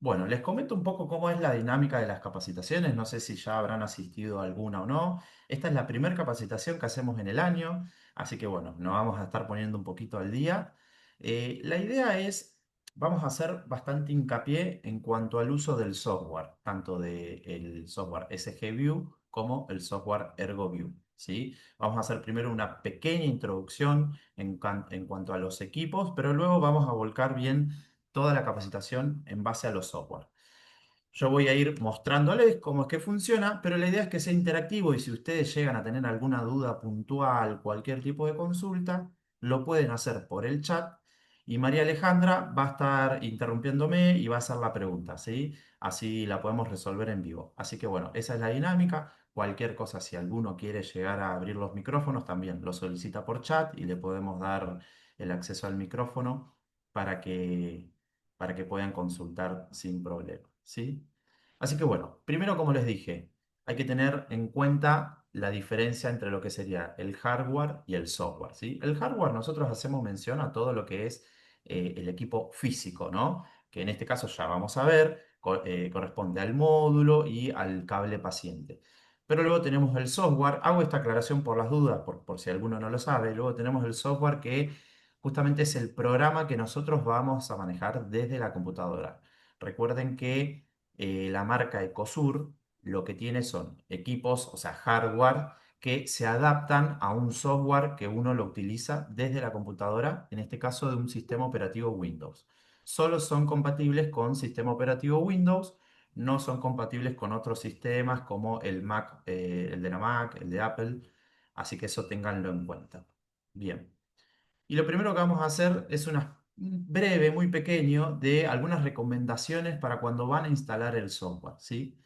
Bueno, les comento un poco cómo es la dinámica de las capacitaciones. No sé si ya habrán asistido a alguna o no. Esta es la primera capacitación que hacemos en el año, así que bueno, nos vamos a estar poniendo un poquito al día. La idea es, vamos a hacer bastante hincapié en cuanto al uso del software, tanto del software SGView como el software ErgoView, ¿sí? Vamos a hacer primero una pequeña introducción en cuanto a los equipos, pero luego vamos a volcar bien toda la capacitación en base a los software. Yo voy a ir mostrándoles cómo es que funciona, pero la idea es que sea interactivo y si ustedes llegan a tener alguna duda puntual, cualquier tipo de consulta, lo pueden hacer por el chat y María Alejandra va a estar interrumpiéndome y va a hacer la pregunta, ¿sí? Así la podemos resolver en vivo. Así que bueno, esa es la dinámica. Cualquier cosa, si alguno quiere llegar a abrir los micrófonos, también lo solicita por chat y le podemos dar el acceso al micrófono para que puedan consultar sin problema, ¿sí? Así que bueno, primero como les dije, hay que tener en cuenta la diferencia entre lo que sería el hardware y el software, ¿sí? El hardware nosotros hacemos mención a todo lo que es el equipo físico, ¿no? Que en este caso ya vamos a ver, corresponde al módulo y al cable paciente. Pero luego tenemos el software, hago esta aclaración por las dudas, por si alguno no lo sabe, luego tenemos el software que justamente es el programa que nosotros vamos a manejar desde la computadora. Recuerden que la marca Ecosur lo que tiene son equipos, o sea, hardware, que se adaptan a un software que uno lo utiliza desde la computadora, en este caso de un sistema operativo Windows. Solo son compatibles con sistema operativo Windows, no son compatibles con otros sistemas como el Mac, el de la Mac, el de Apple, así que eso ténganlo en cuenta. Bien. Y lo primero que vamos a hacer es un breve, muy pequeño, de algunas recomendaciones para cuando van a instalar el software, ¿sí?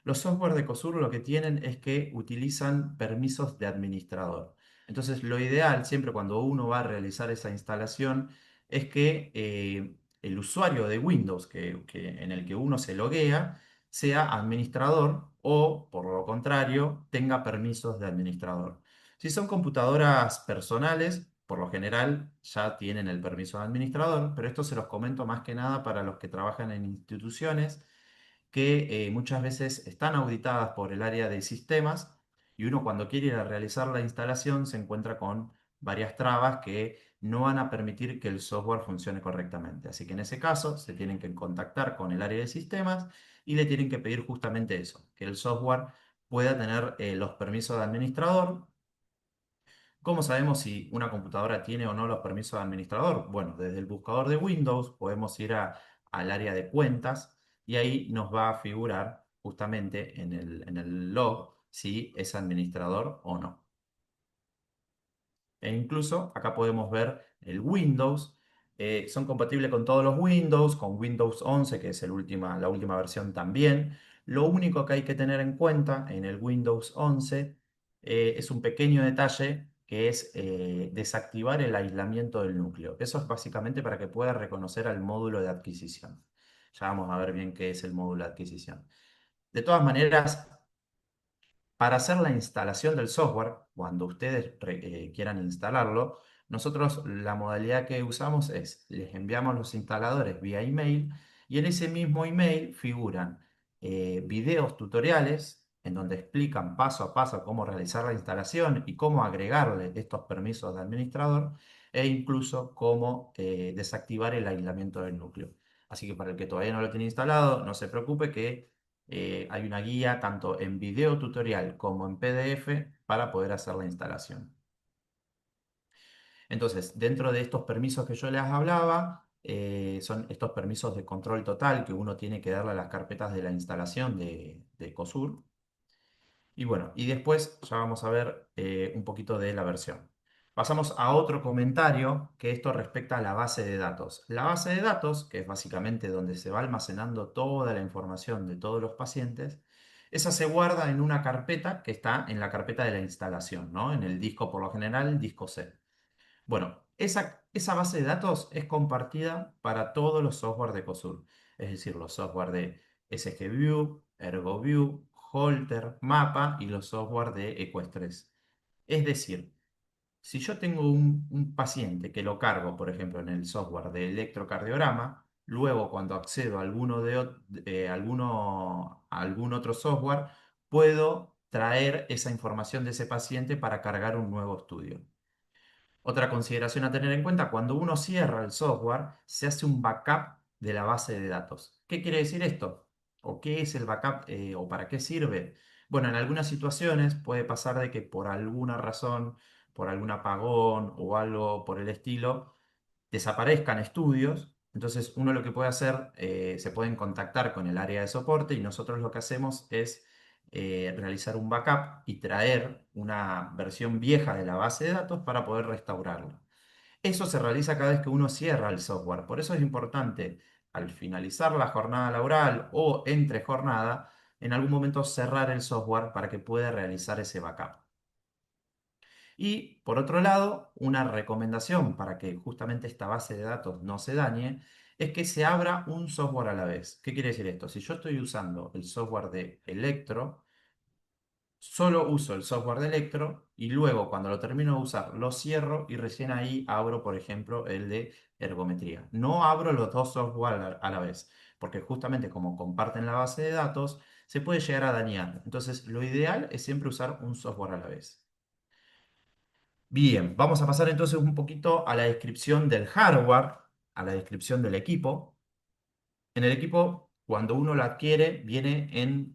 Los software de COSUR lo que tienen es que utilizan permisos de administrador. Entonces, lo ideal, siempre cuando uno va a realizar esa instalación, es que el usuario de Windows en el que uno se loguea sea administrador o, por lo contrario, tenga permisos de administrador. Si son computadoras personales, por lo general ya tienen el permiso de administrador, pero esto se los comento más que nada para los que trabajan en instituciones que muchas veces están auditadas por el área de sistemas y uno cuando quiere ir a realizar la instalación se encuentra con varias trabas que no van a permitir que el software funcione correctamente. Así que en ese caso se tienen que contactar con el área de sistemas y le tienen que pedir justamente eso, que el software pueda tener los permisos de administrador. ¿Cómo sabemos si una computadora tiene o no los permisos de administrador? Bueno, desde el buscador de Windows podemos ir al área de cuentas y ahí nos va a figurar justamente en el log si es administrador o no. E incluso acá podemos ver el Windows. Son compatibles con todos los Windows, con Windows 11, que es la última versión también. Lo único que hay que tener en cuenta en el Windows 11 es un pequeño detalle que es desactivar el aislamiento del núcleo. Eso es básicamente para que pueda reconocer al módulo de adquisición. Ya vamos a ver bien qué es el módulo de adquisición. De todas maneras, para hacer la instalación del software, cuando ustedes quieran instalarlo, nosotros la modalidad que usamos es, les enviamos los instaladores vía email y en ese mismo email figuran videos tutoriales en donde explican paso a paso cómo realizar la instalación y cómo agregarle estos permisos de administrador e incluso cómo desactivar el aislamiento del núcleo. Así que para el que todavía no lo tiene instalado, no se preocupe que hay una guía tanto en video tutorial como en PDF para poder hacer la instalación. Entonces, dentro de estos permisos que yo les hablaba, son estos permisos de control total que uno tiene que darle a las carpetas de la instalación de COSUR. Y bueno, y después ya vamos a ver un poquito de la versión. Pasamos a otro comentario que esto respecta a la base de datos. La base de datos, que es básicamente donde se va almacenando toda la información de todos los pacientes, esa se guarda en una carpeta que está en la carpeta de la instalación, ¿no? En el disco, por lo general, el disco C. Bueno, esa base de datos es compartida para todos los software de COSUR, es decir, los software de SGView, ErgoView, Holter, Mapa y los software de Equestrés. Es decir, si yo tengo un paciente que lo cargo, por ejemplo, en el software de electrocardiograma, Luego, cuando accedo a a algún otro software, puedo traer esa información de ese paciente para cargar un nuevo estudio. Otra consideración a tener en cuenta, cuando uno cierra el software, se hace un backup de la base de datos. ¿Qué quiere decir esto? ¿O qué es el backup o para qué sirve? Bueno, en algunas situaciones puede pasar de que por alguna razón, por algún apagón o algo por el estilo, desaparezcan estudios. Entonces uno lo que puede hacer, se pueden contactar con el área de soporte y nosotros lo que hacemos es realizar un backup y traer una versión vieja de la base de datos para poder restaurarla. Eso se realiza cada vez que uno cierra el software. Por eso es importante al finalizar la jornada laboral o entre jornada, en algún momento cerrar el software para que pueda realizar ese backup. Y por otro lado, una recomendación para que justamente esta base de datos no se dañe es que se abra un software a la vez. ¿Qué quiere decir esto? Si yo estoy usando el software de Electro, solo uso el software de Electro y luego cuando lo termino de usar lo cierro y recién ahí abro, por ejemplo, el de ergometría. No abro los dos software a la vez, porque justamente como comparten la base de datos, se puede llegar a dañar. Entonces, lo ideal es siempre usar un software a la vez. Bien, vamos a pasar entonces un poquito a la descripción del hardware, a la descripción del equipo. En el equipo, cuando uno lo adquiere, viene en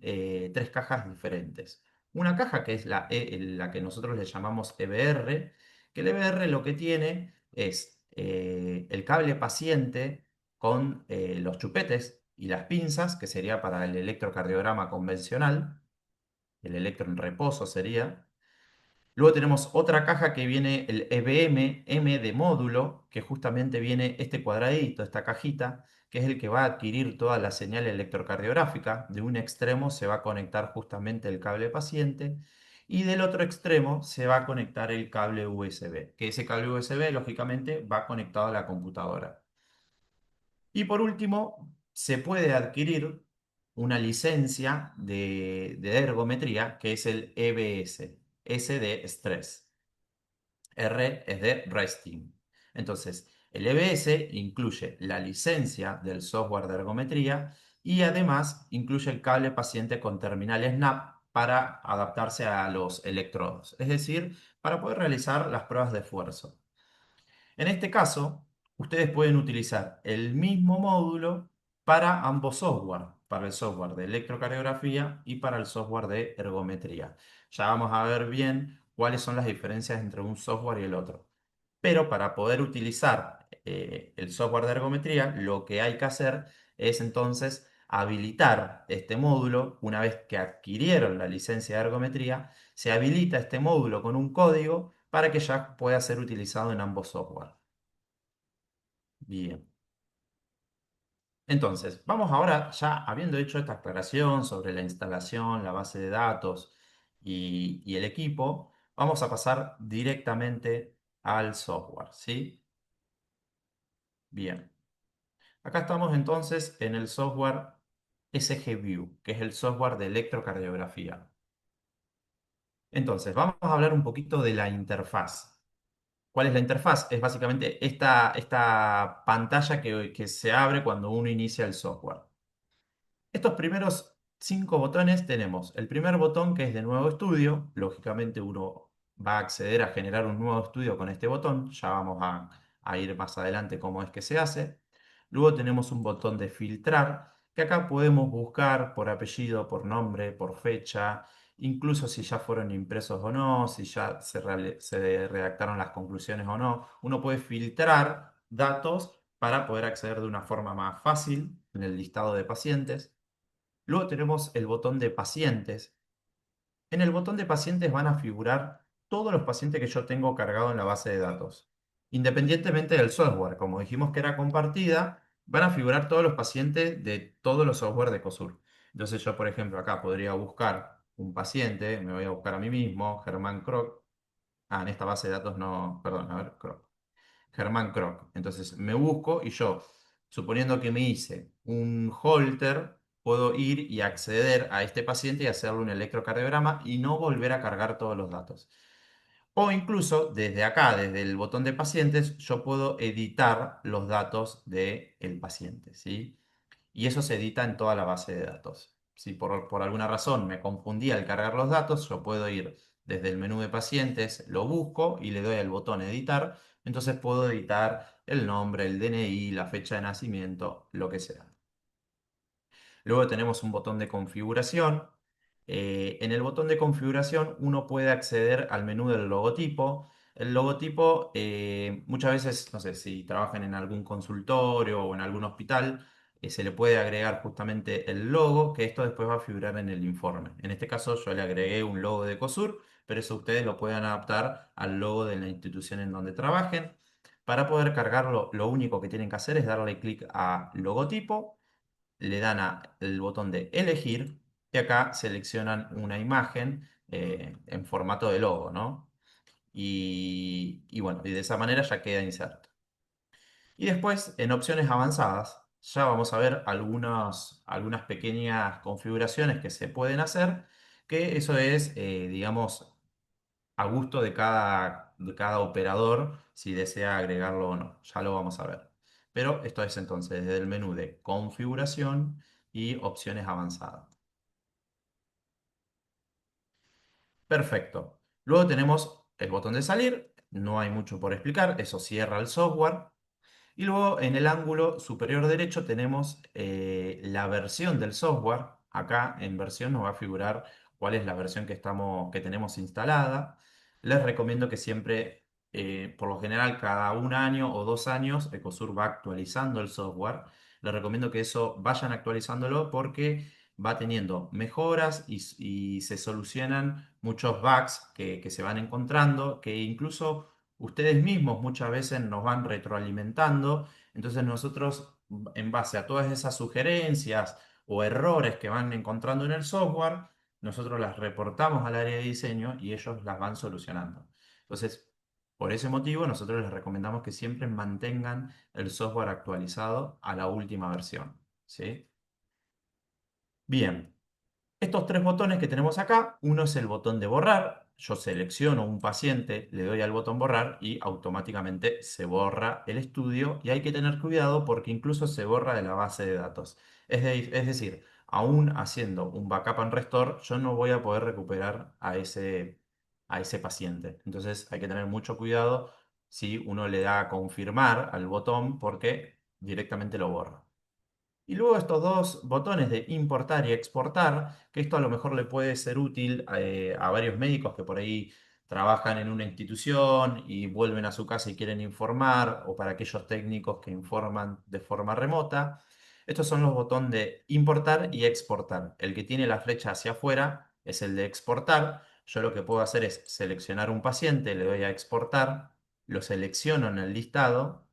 tres cajas diferentes. Una caja que es la que nosotros le llamamos EBR, que el EBR lo que tiene es el cable paciente con los chupetes y las pinzas, que sería para el electrocardiograma convencional, el electro en reposo sería. Luego tenemos otra caja que viene el EBM M de módulo, que justamente viene este cuadradito, esta cajita, que es el que va a adquirir toda la señal electrocardiográfica. De un extremo se va a conectar justamente el cable paciente y del otro extremo se va a conectar el cable USB, que ese cable USB lógicamente va conectado a la computadora. Y por último, se puede adquirir una licencia de ergometría, que es el EBS, S de Stress. R es de Resting. Entonces, el EBS incluye la licencia del software de ergometría y además incluye el cable paciente con terminal SNAP para adaptarse a los electrodos, es decir, para poder realizar las pruebas de esfuerzo. En este caso, ustedes pueden utilizar el mismo módulo para ambos software, para el software de electrocardiografía y para el software de ergometría. Ya vamos a ver bien cuáles son las diferencias entre un software y el otro. Pero para poder utilizar el software de ergometría, lo que hay que hacer es entonces habilitar este módulo. Una vez que adquirieron la licencia de ergometría, se habilita este módulo con un código para que ya pueda ser utilizado en ambos software. Bien. Entonces, vamos ahora, ya habiendo hecho esta aclaración sobre la instalación, la base de datos y el equipo, vamos a pasar directamente al software, ¿sí? Bien. Acá estamos entonces en el software SGView, que es el software de electrocardiografía. Entonces, vamos a hablar un poquito de la interfaz. ¿Cuál es la interfaz? Es básicamente esta pantalla que se abre cuando uno inicia el software. Estos primeros cinco botones tenemos el primer botón que es de nuevo estudio. Lógicamente uno va a acceder a generar un nuevo estudio con este botón. Ya vamos a ir más adelante cómo es que se hace. Luego tenemos un botón de filtrar, que acá podemos buscar por apellido, por nombre, por fecha, incluso si ya fueron impresos o no, si ya se redactaron las conclusiones o no. Uno puede filtrar datos para poder acceder de una forma más fácil en el listado de pacientes. Luego tenemos el botón de pacientes. En el botón de pacientes van a figurar todos los pacientes que yo tengo cargado en la base de datos. Independientemente del software, como dijimos que era compartida, van a figurar todos los pacientes de todos los software de COSUR. Entonces yo, por ejemplo, acá podría buscar un paciente, me voy a buscar a mí mismo, Germán Kroc. Ah, en esta base de datos no, perdón, a ver, Kroc. Germán Kroc. Entonces me busco y yo, suponiendo que me hice un holter, puedo ir y acceder a este paciente y hacerle un electrocardiograma y no volver a cargar todos los datos. O incluso desde acá, desde el botón de pacientes, yo puedo editar los datos del paciente, ¿sí? Y eso se edita en toda la base de datos. Si por alguna razón me confundí al cargar los datos, yo puedo ir desde el menú de pacientes, lo busco y le doy al botón editar. Entonces puedo editar el nombre, el DNI, la fecha de nacimiento, lo que sea. Luego tenemos un botón de configuración. En el botón de configuración uno puede acceder al menú del logotipo. El logotipo, muchas veces, no sé, si trabajan en algún consultorio o en algún hospital, se le puede agregar justamente el logo, que esto después va a figurar en el informe. En este caso yo le agregué un logo de COSUR, pero eso ustedes lo pueden adaptar al logo de la institución en donde trabajen. Para poder cargarlo, lo único que tienen que hacer es darle clic a logotipo, le dan al botón de elegir y acá seleccionan una imagen en formato de logo, ¿no? Y bueno, y de esa manera ya queda inserto. Y después, en opciones avanzadas, ya vamos a ver algunas pequeñas configuraciones que se pueden hacer, que eso es, digamos, a gusto de cada operador si desea agregarlo o no. Ya lo vamos a ver. Pero esto es entonces desde el menú de configuración y opciones avanzadas. Perfecto. Luego tenemos el botón de salir. No hay mucho por explicar. Eso cierra el software. Y luego en el ángulo superior derecho tenemos la versión del software. Acá en versión nos va a figurar cuál es la versión que tenemos instalada. Les recomiendo que siempre, por lo general, cada un año o 2 años, Ecosur va actualizando el software. Les recomiendo que eso vayan actualizándolo porque va teniendo mejoras y se solucionan muchos bugs que se van encontrando, que incluso ustedes mismos muchas veces nos van retroalimentando, entonces nosotros en base a todas esas sugerencias o errores que van encontrando en el software, nosotros las reportamos al área de diseño y ellos las van solucionando. Entonces, por ese motivo, nosotros les recomendamos que siempre mantengan el software actualizado a la última versión, ¿sí? Bien. Estos tres botones que tenemos acá, uno es el botón de borrar. Yo selecciono un paciente, le doy al botón borrar y automáticamente se borra el estudio. Y hay que tener cuidado porque incluso se borra de la base de datos. Es decir, aún haciendo un backup and restore, yo no voy a poder recuperar a ese paciente. Entonces hay que tener mucho cuidado si uno le da a confirmar al botón porque directamente lo borra. Y luego estos dos botones de importar y exportar, que esto a lo mejor le puede ser útil a varios médicos que por ahí trabajan en una institución y vuelven a su casa y quieren informar, o para aquellos técnicos que informan de forma remota. Estos son los botones de importar y exportar. El que tiene la flecha hacia afuera es el de exportar. Yo lo que puedo hacer es seleccionar un paciente, le doy a exportar, lo selecciono en el listado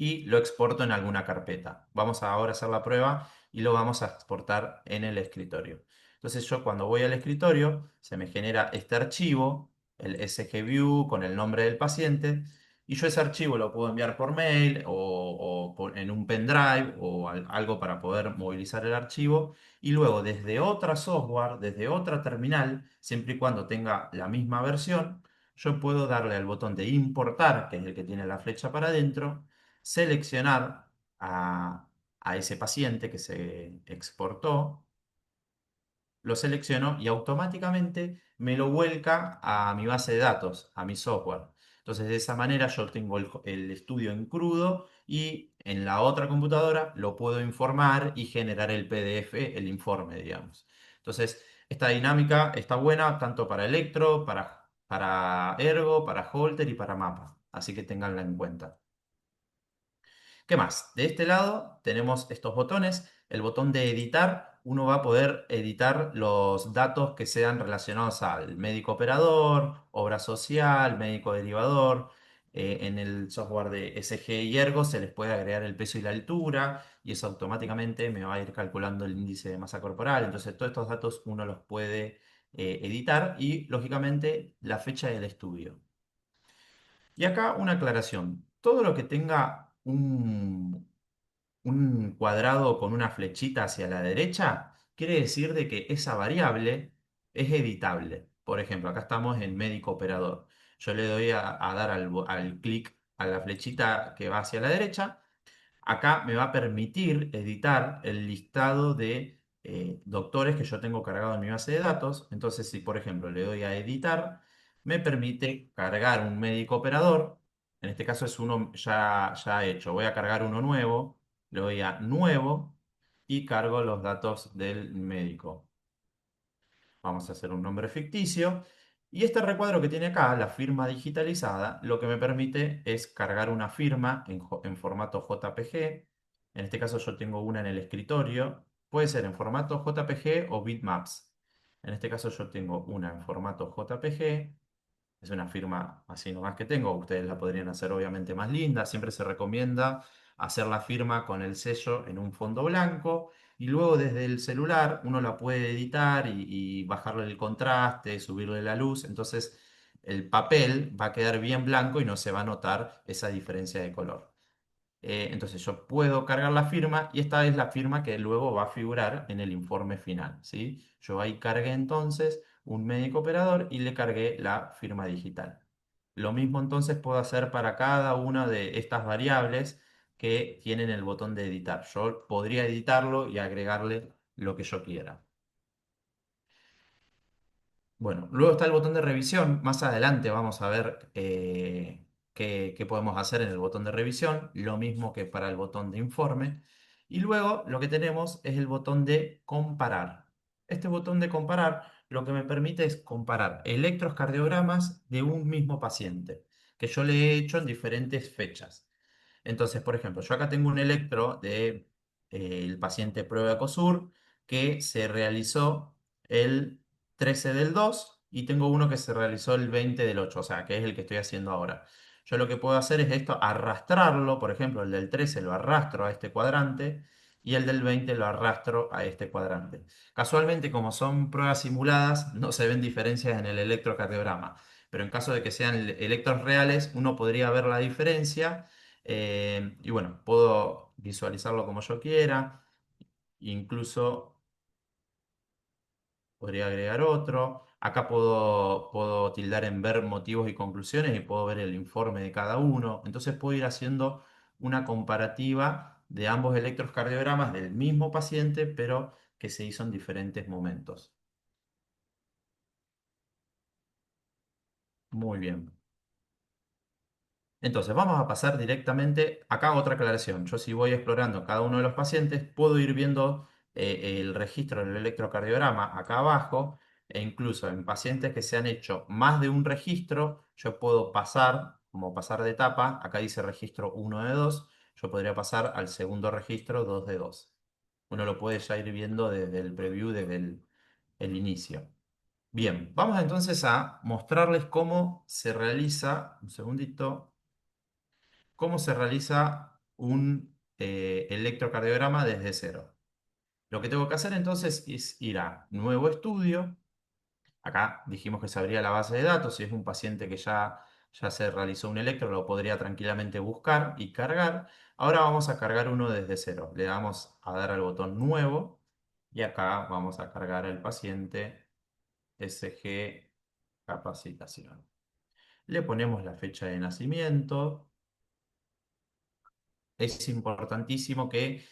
y lo exporto en alguna carpeta. Vamos a ahora hacer la prueba y lo vamos a exportar en el escritorio. Entonces yo cuando voy al escritorio se me genera este archivo, el SGView con el nombre del paciente, y yo ese archivo lo puedo enviar por mail en un pendrive o algo para poder movilizar el archivo. Y luego desde otra software, desde otra terminal, siempre y cuando tenga la misma versión, yo puedo darle al botón de importar, que es el que tiene la flecha para adentro, seleccionar a ese paciente que se exportó, lo selecciono y automáticamente me lo vuelca a mi base de datos, a mi software. Entonces de esa manera yo tengo el estudio en crudo y en la otra computadora lo puedo informar y generar el PDF, el informe, digamos. Entonces esta dinámica está buena tanto para Electro, para Ergo, para Holter y para Mapa. Así que tenganla en cuenta. ¿Qué más? De este lado tenemos estos botones. El botón de editar, uno va a poder editar los datos que sean relacionados al médico operador, obra social, médico derivador. En el software de SG y Ergo se les puede agregar el peso y la altura y eso automáticamente me va a ir calculando el índice de masa corporal. Entonces todos estos datos uno los puede editar y lógicamente la fecha del estudio. Y acá una aclaración. Todo lo que tenga un cuadrado con una flechita hacia la derecha, quiere decir de que esa variable es editable. Por ejemplo, acá estamos en médico operador. Yo le doy a dar al clic a la flechita que va hacia la derecha. Acá me va a permitir editar el listado de doctores que yo tengo cargado en mi base de datos. Entonces, si por ejemplo le doy a editar, me permite cargar un médico operador. En este caso es uno ya hecho. Voy a cargar uno nuevo, le doy a nuevo y cargo los datos del médico. Vamos a hacer un nombre ficticio. Y este recuadro que tiene acá, la firma digitalizada, lo que me permite es cargar una firma en formato JPG. En este caso yo tengo una en el escritorio. Puede ser en formato JPG o bitmaps. En este caso yo tengo una en formato JPG. Es una firma así nomás que tengo. Ustedes la podrían hacer obviamente más linda. Siempre se recomienda hacer la firma con el sello en un fondo blanco. Y luego desde el celular uno la puede editar y bajarle el contraste, subirle la luz. Entonces el papel va a quedar bien blanco y no se va a notar esa diferencia de color. Entonces yo puedo cargar la firma y esta es la firma que luego va a figurar en el informe final, ¿sí? Yo ahí cargué entonces un médico operador y le cargué la firma digital. Lo mismo entonces puedo hacer para cada una de estas variables que tienen el botón de editar. Yo podría editarlo y agregarle lo que yo quiera. Bueno, luego está el botón de revisión. Más adelante vamos a ver qué podemos hacer en el botón de revisión, lo mismo que para el botón de informe. Y luego lo que tenemos es el botón de comparar. Este botón de comparar lo que me permite es comparar electrocardiogramas de un mismo paciente, que yo le he hecho en diferentes fechas. Entonces, por ejemplo, yo acá tengo un electro de, el paciente Prueba Cosur que se realizó el 13 del 2 y tengo uno que se realizó el 20 del 8, o sea, que es el que estoy haciendo ahora. Yo lo que puedo hacer es esto, arrastrarlo, por ejemplo, el del 13 lo arrastro a este cuadrante y el del 20 lo arrastro a este cuadrante. Casualmente, como son pruebas simuladas, no se ven diferencias en el electrocardiograma, pero en caso de que sean electros reales, uno podría ver la diferencia y bueno, puedo visualizarlo como yo quiera, incluso podría agregar otro. Acá puedo tildar en ver motivos y conclusiones y puedo ver el informe de cada uno. Entonces puedo ir haciendo una comparativa de ambos electrocardiogramas del mismo paciente, pero que se hizo en diferentes momentos. Muy bien. Entonces, vamos a pasar directamente, acá otra aclaración. Yo si voy explorando cada uno de los pacientes, puedo ir viendo el registro del electrocardiograma acá abajo, e incluso en pacientes que se han hecho más de un registro, yo puedo pasar, como pasar de etapa, acá dice registro 1 de 2, yo podría pasar al segundo registro 2 de 2. Uno lo puede ya ir viendo desde el preview, desde el inicio. Bien, vamos entonces a mostrarles cómo se realiza, un segundito, cómo se realiza un electrocardiograma desde cero. Lo que tengo que hacer entonces es ir a nuevo estudio. Acá dijimos que se abría la base de datos. Si es un paciente que ya se realizó un electro, lo podría tranquilamente buscar y cargar. Ahora vamos a cargar uno desde cero. Le damos a dar al botón nuevo y acá vamos a cargar el paciente SG capacitación. Le ponemos la fecha de nacimiento. Es importantísimo que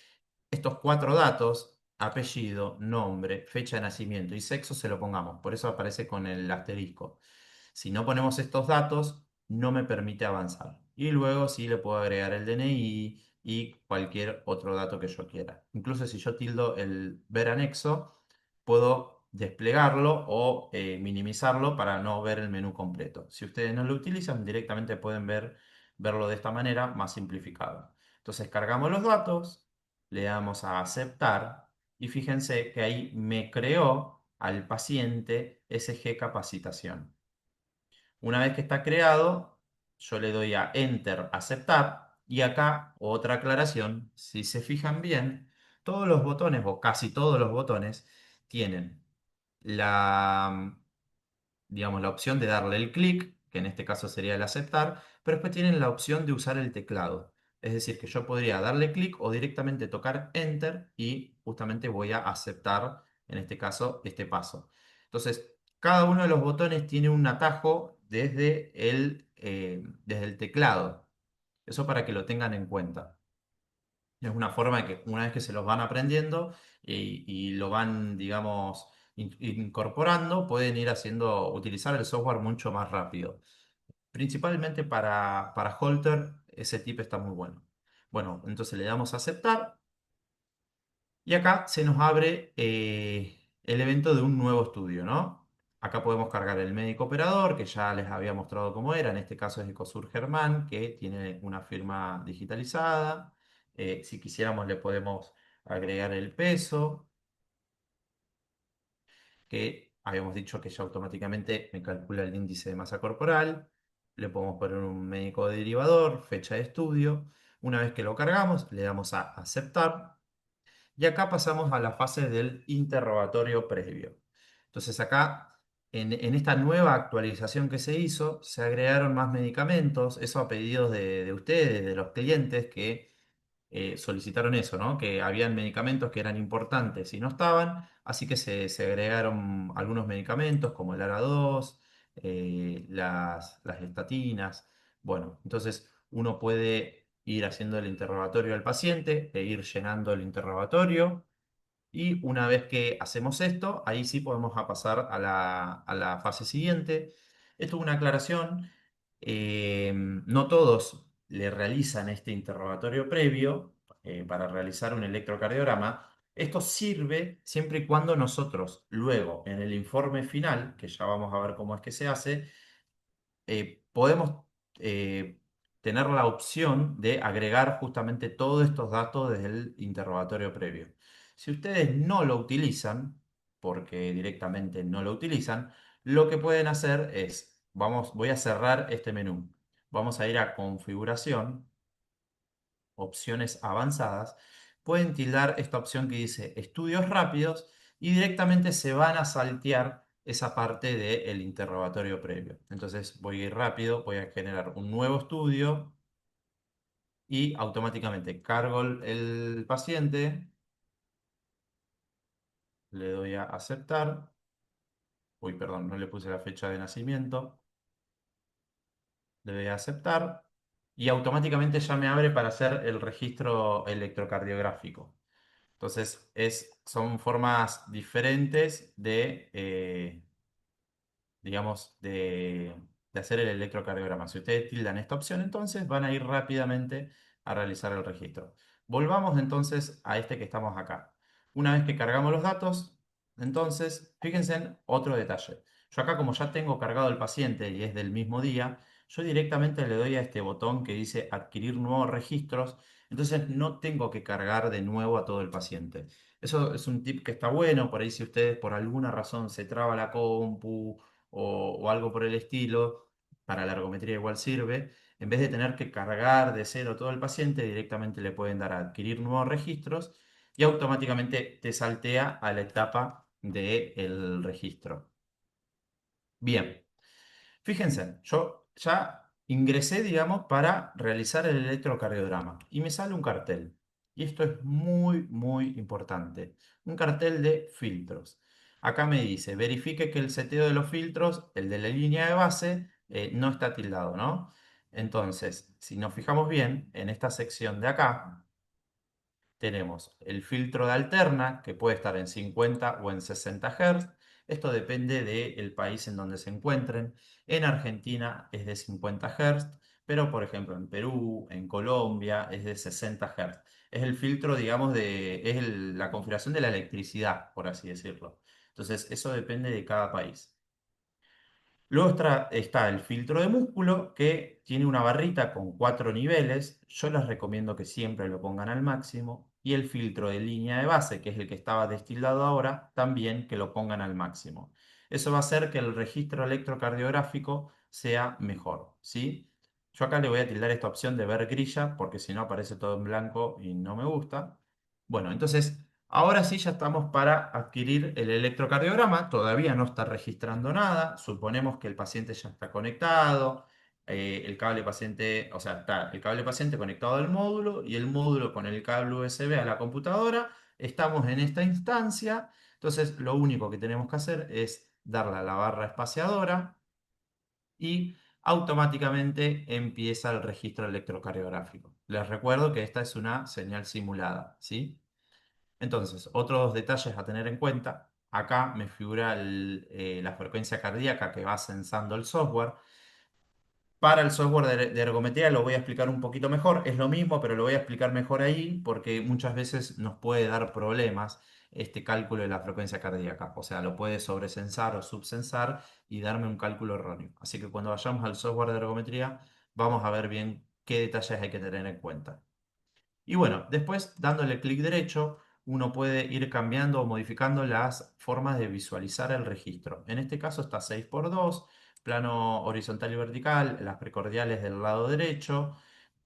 estos cuatro datos, apellido, nombre, fecha de nacimiento y sexo, se lo pongamos. Por eso aparece con el asterisco. Si no ponemos estos datos, no me permite avanzar. Y luego sí le puedo agregar el DNI y cualquier otro dato que yo quiera. Incluso si yo tildo el ver anexo, puedo desplegarlo o minimizarlo para no ver el menú completo. Si ustedes no lo utilizan, directamente pueden verlo de esta manera más simplificado. Entonces cargamos los datos, le damos a aceptar y fíjense que ahí me creó al paciente SG capacitación. Una vez que está creado, yo le doy a Enter, aceptar, y acá otra aclaración, si se fijan bien, todos los botones o casi todos los botones tienen la, digamos, la opción de darle el clic, que en este caso sería el aceptar, pero después tienen la opción de usar el teclado. Es decir, que yo podría darle clic o directamente tocar Enter y justamente voy a aceptar, en este caso, este paso. Entonces, cada uno de los botones tiene un atajo desde el teclado. Eso para que lo tengan en cuenta. Es una forma de que una vez que se los van aprendiendo y lo van, digamos, incorporando, pueden ir haciendo, utilizar el software mucho más rápido. Principalmente para Holter, ese tip está muy bueno. Bueno, entonces le damos a aceptar y acá se nos abre el evento de un nuevo estudio, ¿no? Acá podemos cargar el médico operador, que ya les había mostrado cómo era. En este caso es Ecosur Germán, que tiene una firma digitalizada. Si quisiéramos le podemos agregar el peso, que habíamos dicho que ya automáticamente me calcula el índice de masa corporal. Le podemos poner un médico derivador, fecha de estudio. Una vez que lo cargamos, le damos a aceptar. Y acá pasamos a la fase del interrogatorio previo. Entonces acá, en esta nueva actualización que se hizo, se agregaron más medicamentos, eso a pedidos de ustedes, de los clientes que solicitaron eso, ¿no? Que habían medicamentos que eran importantes y no estaban, así que se agregaron algunos medicamentos como el ARA2, las estatinas. Bueno, entonces uno puede ir haciendo el interrogatorio al paciente e ir llenando el interrogatorio. Y una vez que hacemos esto, ahí sí podemos pasar a la fase siguiente. Esto es una aclaración. No todos le realizan este interrogatorio previo para realizar un electrocardiograma. Esto sirve siempre y cuando nosotros luego en el informe final, que ya vamos a ver cómo es que se hace, podemos tener la opción de agregar justamente todos estos datos desde el interrogatorio previo. Si ustedes no lo utilizan, porque directamente no lo utilizan, lo que pueden hacer es, voy a cerrar este menú. Vamos a ir a configuración, opciones avanzadas. Pueden tildar esta opción que dice estudios rápidos y directamente se van a saltear esa parte del interrogatorio previo. Entonces voy a ir rápido, voy a generar un nuevo estudio y automáticamente cargo el paciente, le doy a aceptar. Uy, perdón, no le puse la fecha de nacimiento. Le doy a aceptar y automáticamente ya me abre para hacer el registro electrocardiográfico. Entonces, son formas diferentes digamos, de hacer el electrocardiograma. Si ustedes tildan esta opción, entonces van a ir rápidamente a realizar el registro. Volvamos entonces a este que estamos acá. Una vez que cargamos los datos, entonces, fíjense en otro detalle. Yo acá, como ya tengo cargado el paciente y es del mismo día, yo directamente le doy a este botón que dice adquirir nuevos registros, entonces no tengo que cargar de nuevo a todo el paciente. Eso es un tip que está bueno, por ahí si ustedes por alguna razón se traba la compu o algo por el estilo, para la ergometría igual sirve, en vez de tener que cargar de cero todo el paciente, directamente le pueden dar a adquirir nuevos registros y automáticamente te saltea a la etapa del registro. Bien. Fíjense, yo ya ingresé, digamos, para realizar el electrocardiograma y me sale un cartel. Y esto es muy, muy importante. Un cartel de filtros. Acá me dice, verifique que el seteo de los filtros, el de la línea de base, no está tildado, ¿no? Entonces, si nos fijamos bien, en esta sección de acá, tenemos el filtro de alterna, que puede estar en 50 o en 60 Hz. Esto depende del país en donde se encuentren. En Argentina es de 50 Hz, pero por ejemplo en Perú, en Colombia es de 60 Hz. Es el filtro, digamos, la configuración de la electricidad, por así decirlo. Entonces, eso depende de cada país. Luego está el filtro de músculo que tiene una barrita con 4 niveles. Yo les recomiendo que siempre lo pongan al máximo. Y el filtro de línea de base, que es el que estaba destilado ahora, también que lo pongan al máximo. Eso va a hacer que el registro electrocardiográfico sea mejor, ¿sí? Yo acá le voy a tildar esta opción de ver grilla porque si no aparece todo en blanco y no me gusta. Bueno, entonces ahora sí ya estamos para adquirir el electrocardiograma, todavía no está registrando nada, suponemos que el paciente ya está conectado, el cable paciente, o sea, está el cable paciente conectado al módulo y el módulo con el cable USB a la computadora, estamos en esta instancia, entonces lo único que tenemos que hacer es darle a la barra espaciadora, y automáticamente empieza el registro electrocardiográfico. Les recuerdo que esta es una señal simulada, ¿sí? Entonces, otros detalles a tener en cuenta. Acá me figura la frecuencia cardíaca que va sensando el software. Para el software de ergometría lo voy a explicar un poquito mejor. Es lo mismo, pero lo voy a explicar mejor ahí porque muchas veces nos puede dar problemas este cálculo de la frecuencia cardíaca. O sea, lo puede sobresensar o subsensar y darme un cálculo erróneo. Así que cuando vayamos al software de ergometría, vamos a ver bien qué detalles hay que tener en cuenta. Y bueno, después dándole clic derecho, uno puede ir cambiando o modificando las formas de visualizar el registro. En este caso está 6x2, plano horizontal y vertical, las precordiales del lado derecho,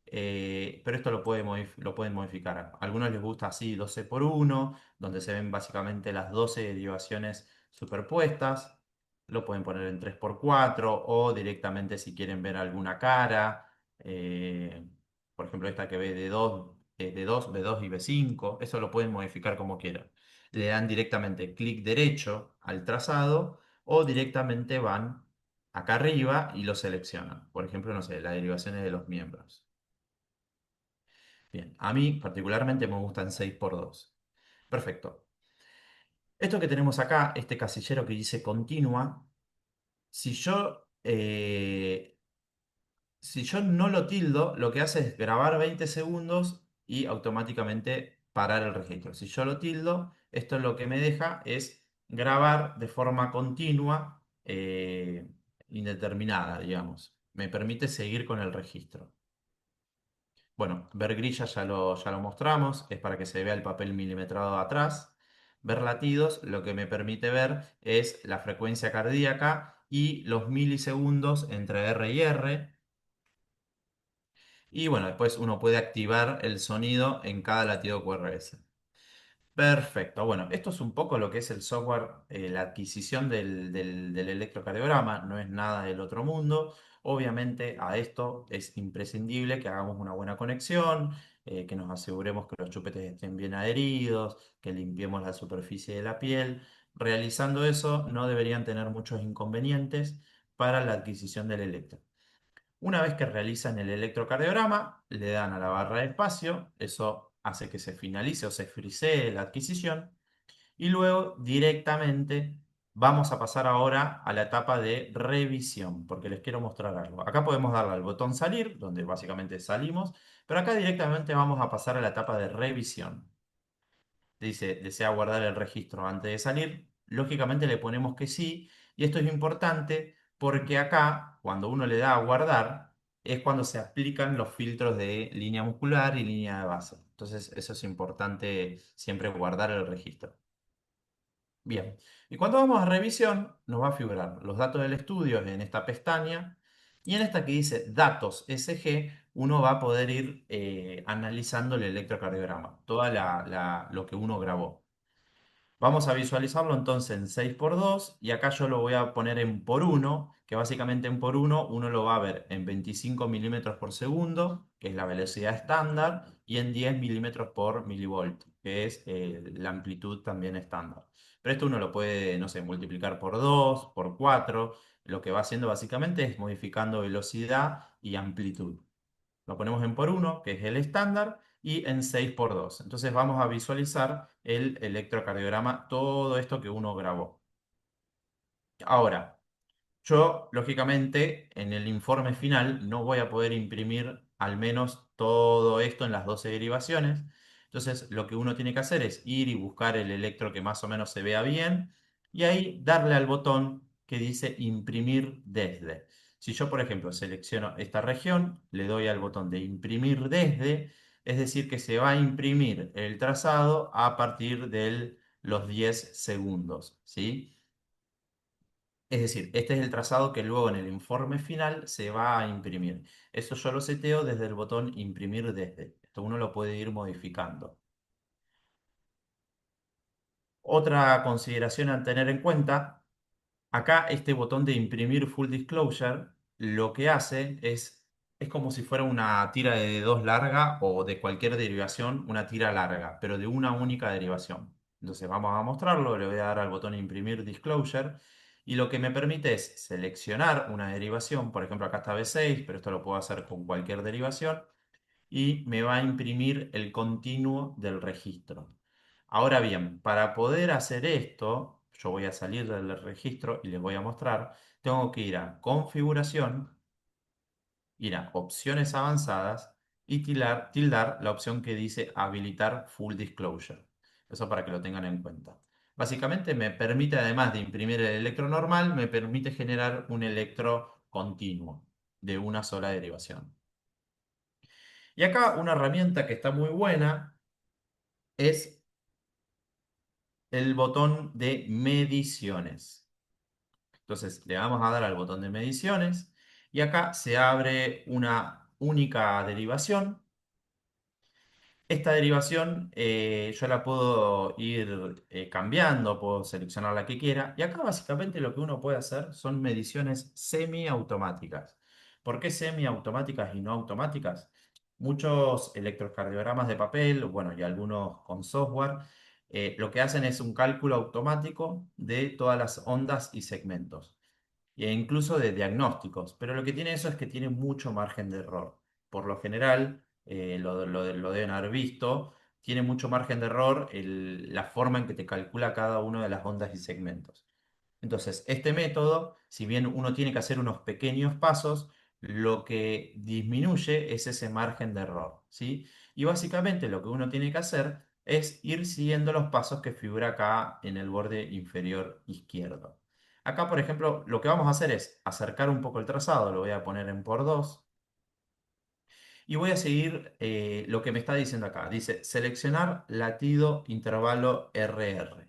pero esto lo pueden modificar. A algunos les gusta así 12x1, donde se ven básicamente las 12 derivaciones superpuestas. Lo pueden poner en 3x4 o directamente si quieren ver alguna cara. eh, por ejemplo, esta que ve D2, B2 y B5. Eso lo pueden modificar como quieran. Le dan directamente clic derecho al trazado o directamente van acá arriba y lo seleccionan. Por ejemplo, no sé, las derivaciones de los miembros. Bien, a mí particularmente me gustan 6x2. Perfecto. Esto que tenemos acá, este casillero que dice continua, si yo, si yo no lo tildo, lo que hace es grabar 20 segundos y automáticamente parar el registro. Si yo lo tildo, esto lo que me deja es grabar de forma continua, indeterminada, digamos. Me permite seguir con el registro. Bueno, ver grilla ya lo mostramos, es para que se vea el papel milimetrado atrás. Ver latidos, lo que me permite ver es la frecuencia cardíaca y los milisegundos entre R y R. Y bueno, después uno puede activar el sonido en cada latido QRS. Perfecto. Bueno, esto es un poco lo que es el software, la adquisición del electrocardiograma, no es nada del otro mundo. Obviamente a esto es imprescindible que hagamos una buena conexión, que nos aseguremos que los chupetes estén bien adheridos, que limpiemos la superficie de la piel. Realizando eso no deberían tener muchos inconvenientes para la adquisición del electro. Una vez que realizan el electrocardiograma, le dan a la barra de espacio, eso hace que se finalice o se frisee la adquisición y luego directamente vamos a pasar ahora a la etapa de revisión, porque les quiero mostrar algo. Acá podemos darle al botón salir, donde básicamente salimos, pero acá directamente vamos a pasar a la etapa de revisión. Dice, desea guardar el registro antes de salir. Lógicamente le ponemos que sí. Y esto es importante porque acá, cuando uno le da a guardar, es cuando se aplican los filtros de línea muscular y línea de base. Entonces, eso es importante siempre guardar el registro. Bien, y cuando vamos a revisión, nos va a figurar los datos del estudio en esta pestaña y en esta que dice datos SG, uno va a poder ir analizando el electrocardiograma, lo que uno grabó. Vamos a visualizarlo entonces en 6x2 y acá yo lo voy a poner en por 1, que básicamente en por 1 uno lo va a ver en 25 milímetros por segundo, que es la velocidad estándar, y en 10 milímetros por milivolt, que es la amplitud también estándar. Pero esto uno lo puede, no sé, multiplicar por 2, por 4. Lo que va haciendo básicamente es modificando velocidad y amplitud. Lo ponemos en por 1, que es el estándar, y en 6x2. Entonces vamos a visualizar el electrocardiograma, todo esto que uno grabó. Ahora, yo, lógicamente, en el informe final no voy a poder imprimir al menos todo esto en las 12 derivaciones. Entonces, lo que uno tiene que hacer es ir y buscar el electro que más o menos se vea bien y ahí darle al botón que dice imprimir desde. Si yo, por ejemplo, selecciono esta región, le doy al botón de imprimir desde, es decir, que se va a imprimir el trazado a partir de los 10 segundos, ¿sí? Es decir, este es el trazado que luego en el informe final se va a imprimir. Eso yo lo seteo desde el botón imprimir desde. Esto uno lo puede ir modificando. Otra consideración a tener en cuenta, acá este botón de imprimir full disclosure lo que hace es como si fuera una tira de dedos larga o de cualquier derivación, una tira larga, pero de una única derivación. Entonces vamos a mostrarlo, le voy a dar al botón imprimir disclosure. Y lo que me permite es seleccionar una derivación, por ejemplo acá está B6, pero esto lo puedo hacer con cualquier derivación, y me va a imprimir el continuo del registro. Ahora bien, para poder hacer esto, yo voy a salir del registro y les voy a mostrar, tengo que ir a configuración, ir a opciones avanzadas y tildar la opción que dice habilitar full disclosure. Eso para que lo tengan en cuenta. Básicamente me permite, además de imprimir el electro normal, me permite generar un electro continuo de una sola derivación. Y acá una herramienta que está muy buena es el botón de mediciones. Entonces le vamos a dar al botón de mediciones y acá se abre una única derivación. Esta derivación yo la puedo ir cambiando, puedo seleccionar la que quiera. Y acá básicamente lo que uno puede hacer son mediciones semiautomáticas. ¿Por qué semiautomáticas y no automáticas? Muchos electrocardiogramas de papel, bueno, y algunos con software, lo que hacen es un cálculo automático de todas las ondas y segmentos e incluso de diagnósticos, pero lo que tiene eso es que tiene mucho margen de error. Por lo general, lo deben haber visto, tiene mucho margen de error la forma en que te calcula cada una de las ondas y segmentos. Entonces, este método, si bien uno tiene que hacer unos pequeños pasos, lo que disminuye es ese margen de error, ¿sí? Y básicamente lo que uno tiene que hacer es ir siguiendo los pasos que figura acá en el borde inferior izquierdo. Acá, por ejemplo, lo que vamos a hacer es acercar un poco el trazado, lo voy a poner en por 2 y voy a seguir lo que me está diciendo acá. Dice seleccionar latido intervalo RR.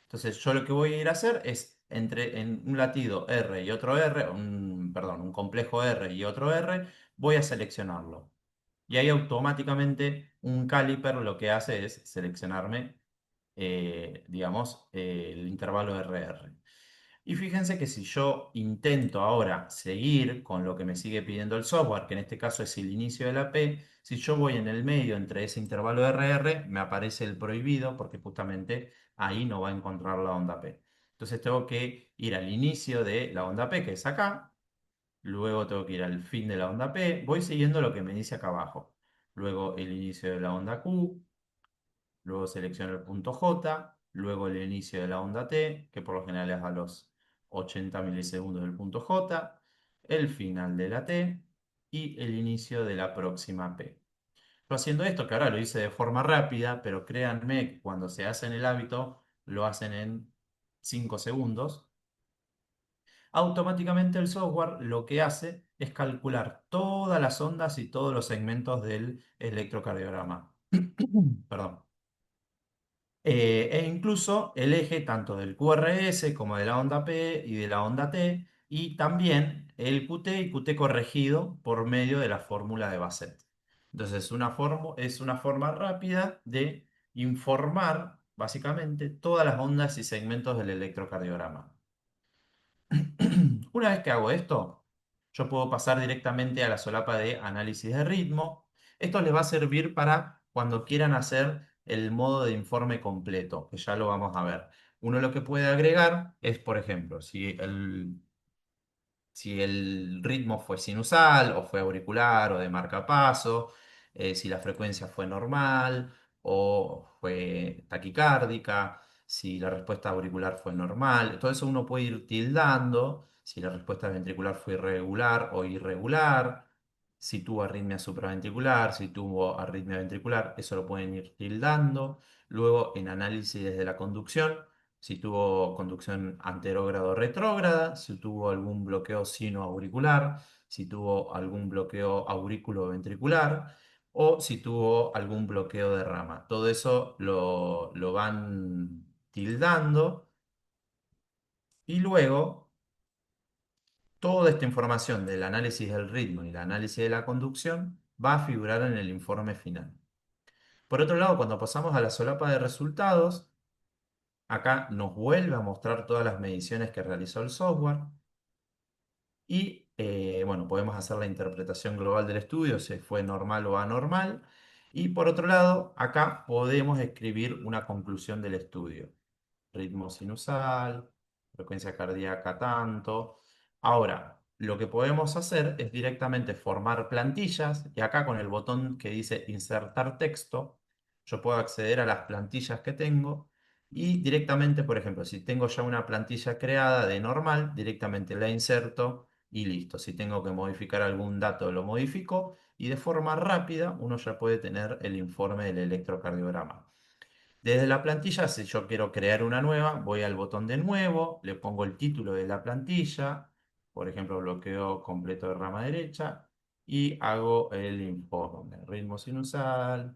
Entonces yo lo que voy a ir a hacer es en un latido R y otro R, perdón, un complejo R y otro R, voy a seleccionarlo. Y ahí automáticamente un caliper lo que hace es seleccionarme, digamos, el intervalo RR. Y fíjense que si yo intento ahora seguir con lo que me sigue pidiendo el software, que en este caso es el inicio de la P, si yo voy en el medio entre ese intervalo RR, me aparece el prohibido porque justamente ahí no va a encontrar la onda P. Entonces tengo que ir al inicio de la onda P, que es acá, luego tengo que ir al fin de la onda P, voy siguiendo lo que me dice acá abajo. Luego el inicio de la onda Q, luego selecciono el punto J, luego el inicio de la onda T, que por lo general es a los 80 milisegundos del punto J, el final de la T y el inicio de la próxima P. Yo haciendo esto, que ahora lo hice de forma rápida, pero créanme que cuando se hace en el hábito, lo hacen en 5 segundos, automáticamente el software lo que hace es calcular todas las ondas y todos los segmentos del electrocardiograma. Perdón. E incluso el eje tanto del QRS como de la onda P y de la onda T, y también el QT y QT corregido por medio de la fórmula de Bassett. Entonces, es una forma rápida de informar básicamente todas las ondas y segmentos del electrocardiograma. Una vez que hago esto, yo puedo pasar directamente a la solapa de análisis de ritmo. Esto les va a servir para cuando quieran hacer el modo de informe completo, que ya lo vamos a ver. Uno lo que puede agregar es, por ejemplo, si el ritmo fue sinusal o fue auricular o de marcapaso, si la frecuencia fue normal o fue taquicárdica, si la respuesta auricular fue normal. Todo eso uno puede ir tildando, si la respuesta ventricular fue irregular o irregular, si tuvo arritmia supraventricular, si tuvo arritmia ventricular, eso lo pueden ir tildando. Luego en análisis desde la conducción si tuvo conducción anterógrada o retrógrada, si tuvo algún bloqueo sinoauricular, si tuvo algún bloqueo aurículo-ventricular o si tuvo algún bloqueo de rama. Todo eso lo van tildando y luego toda esta información del análisis del ritmo y el análisis de la conducción va a figurar en el informe final. Por otro lado, cuando pasamos a la solapa de resultados, acá nos vuelve a mostrar todas las mediciones que realizó el software y bueno, podemos hacer la interpretación global del estudio, si fue normal o anormal. Y por otro lado, acá podemos escribir una conclusión del estudio. Ritmo sinusal, frecuencia cardíaca tanto. Ahora, lo que podemos hacer es directamente formar plantillas y acá con el botón que dice insertar texto, yo puedo acceder a las plantillas que tengo y directamente, por ejemplo, si tengo ya una plantilla creada de normal, directamente la inserto y listo. Si tengo que modificar algún dato, lo modifico y de forma rápida uno ya puede tener el informe del electrocardiograma. Desde la plantilla, si yo quiero crear una nueva, voy al botón de nuevo, le pongo el título de la plantilla, por ejemplo, bloqueo completo de rama derecha, y hago el informe. Ritmo sinusal,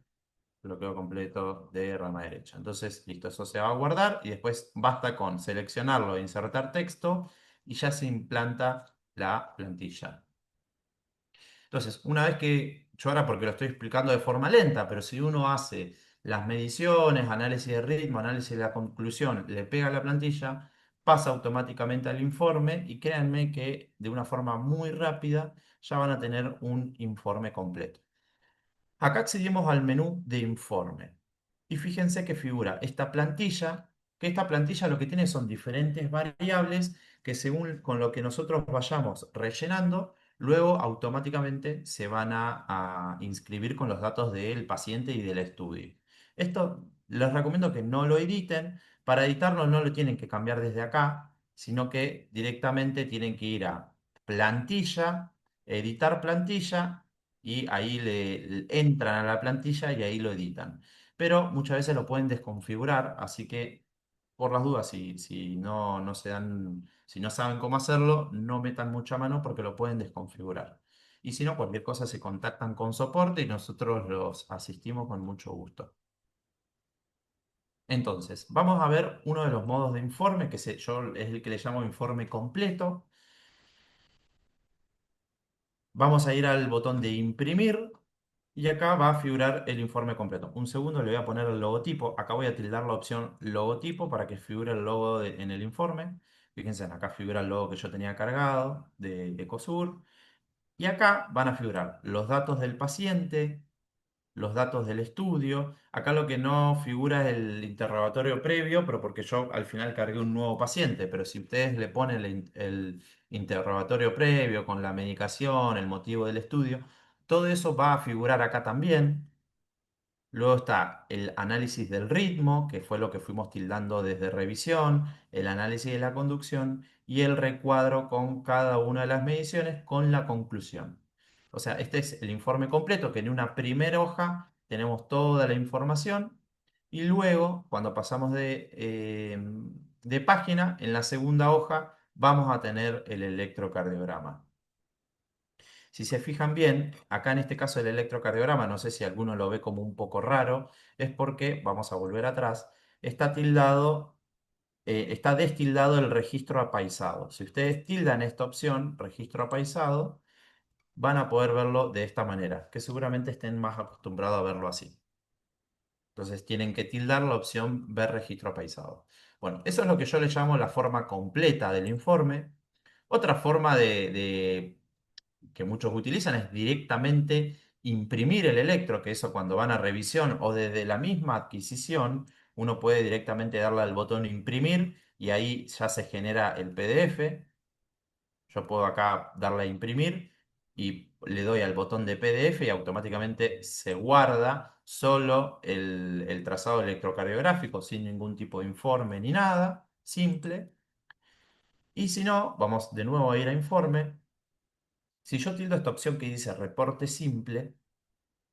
bloqueo completo de rama derecha. Entonces, listo, eso se va a guardar y después basta con seleccionarlo e insertar texto y ya se implanta la plantilla. Entonces, una vez que, yo ahora porque lo estoy explicando de forma lenta, pero si uno hace las mediciones, análisis de ritmo, análisis de la conclusión, le pega a la plantilla, pasa automáticamente al informe y créanme que de una forma muy rápida ya van a tener un informe completo. Acá accedimos al menú de informe y fíjense que figura esta plantilla, que esta plantilla lo que tiene son diferentes variables que según con lo que nosotros vayamos rellenando, luego automáticamente se van a inscribir con los datos del paciente y del estudio. Esto les recomiendo que no lo editen. Para editarlo no lo tienen que cambiar desde acá, sino que directamente tienen que ir a plantilla, editar plantilla y ahí entran a la plantilla y ahí lo editan. Pero muchas veces lo pueden desconfigurar, así que por las dudas, si no se dan, si no saben cómo hacerlo, no metan mucha mano porque lo pueden desconfigurar. Y si no, cualquier cosa se contactan con soporte y nosotros los asistimos con mucho gusto. Entonces, vamos a ver uno de los modos de informe, yo es el que le llamo informe completo. Vamos a ir al botón de imprimir y acá va a figurar el informe completo. Un segundo, le voy a poner el logotipo. Acá voy a tildar la opción logotipo para que figure el logo en el informe. Fíjense, acá figura el logo que yo tenía cargado de Ecosur. Y acá van a figurar los datos del paciente, los datos del estudio. Acá lo que no figura es el interrogatorio previo, pero porque yo al final cargué un nuevo paciente. Pero si ustedes le ponen el interrogatorio previo con la medicación, el motivo del estudio, todo eso va a figurar acá también. Luego está el análisis del ritmo, que fue lo que fuimos tildando desde revisión, el análisis de la conducción y el recuadro con cada una de las mediciones con la conclusión. O sea, este es el informe completo, que en una primera hoja tenemos toda la información y luego, cuando pasamos de página, en la segunda hoja vamos a tener el electrocardiograma. Si se fijan bien, acá en este caso el electrocardiograma, no sé si alguno lo ve como un poco raro, es porque, vamos a volver atrás, está tildado, está destildado el registro apaisado. Si ustedes tildan esta opción, registro apaisado, van a poder verlo de esta manera, que seguramente estén más acostumbrados a verlo así. Entonces tienen que tildar la opción ver registro apaisado. Bueno, eso es lo que yo le llamo la forma completa del informe. Otra forma que muchos utilizan es directamente imprimir el electro, que eso cuando van a revisión o desde la misma adquisición, uno puede directamente darle al botón imprimir y ahí ya se genera el PDF. Yo puedo acá darle a imprimir y le doy al botón de PDF y automáticamente se guarda solo el trazado electrocardiográfico sin ningún tipo de informe ni nada, simple. Y si no, vamos de nuevo a ir a informe. Si yo tildo esta opción que dice reporte simple,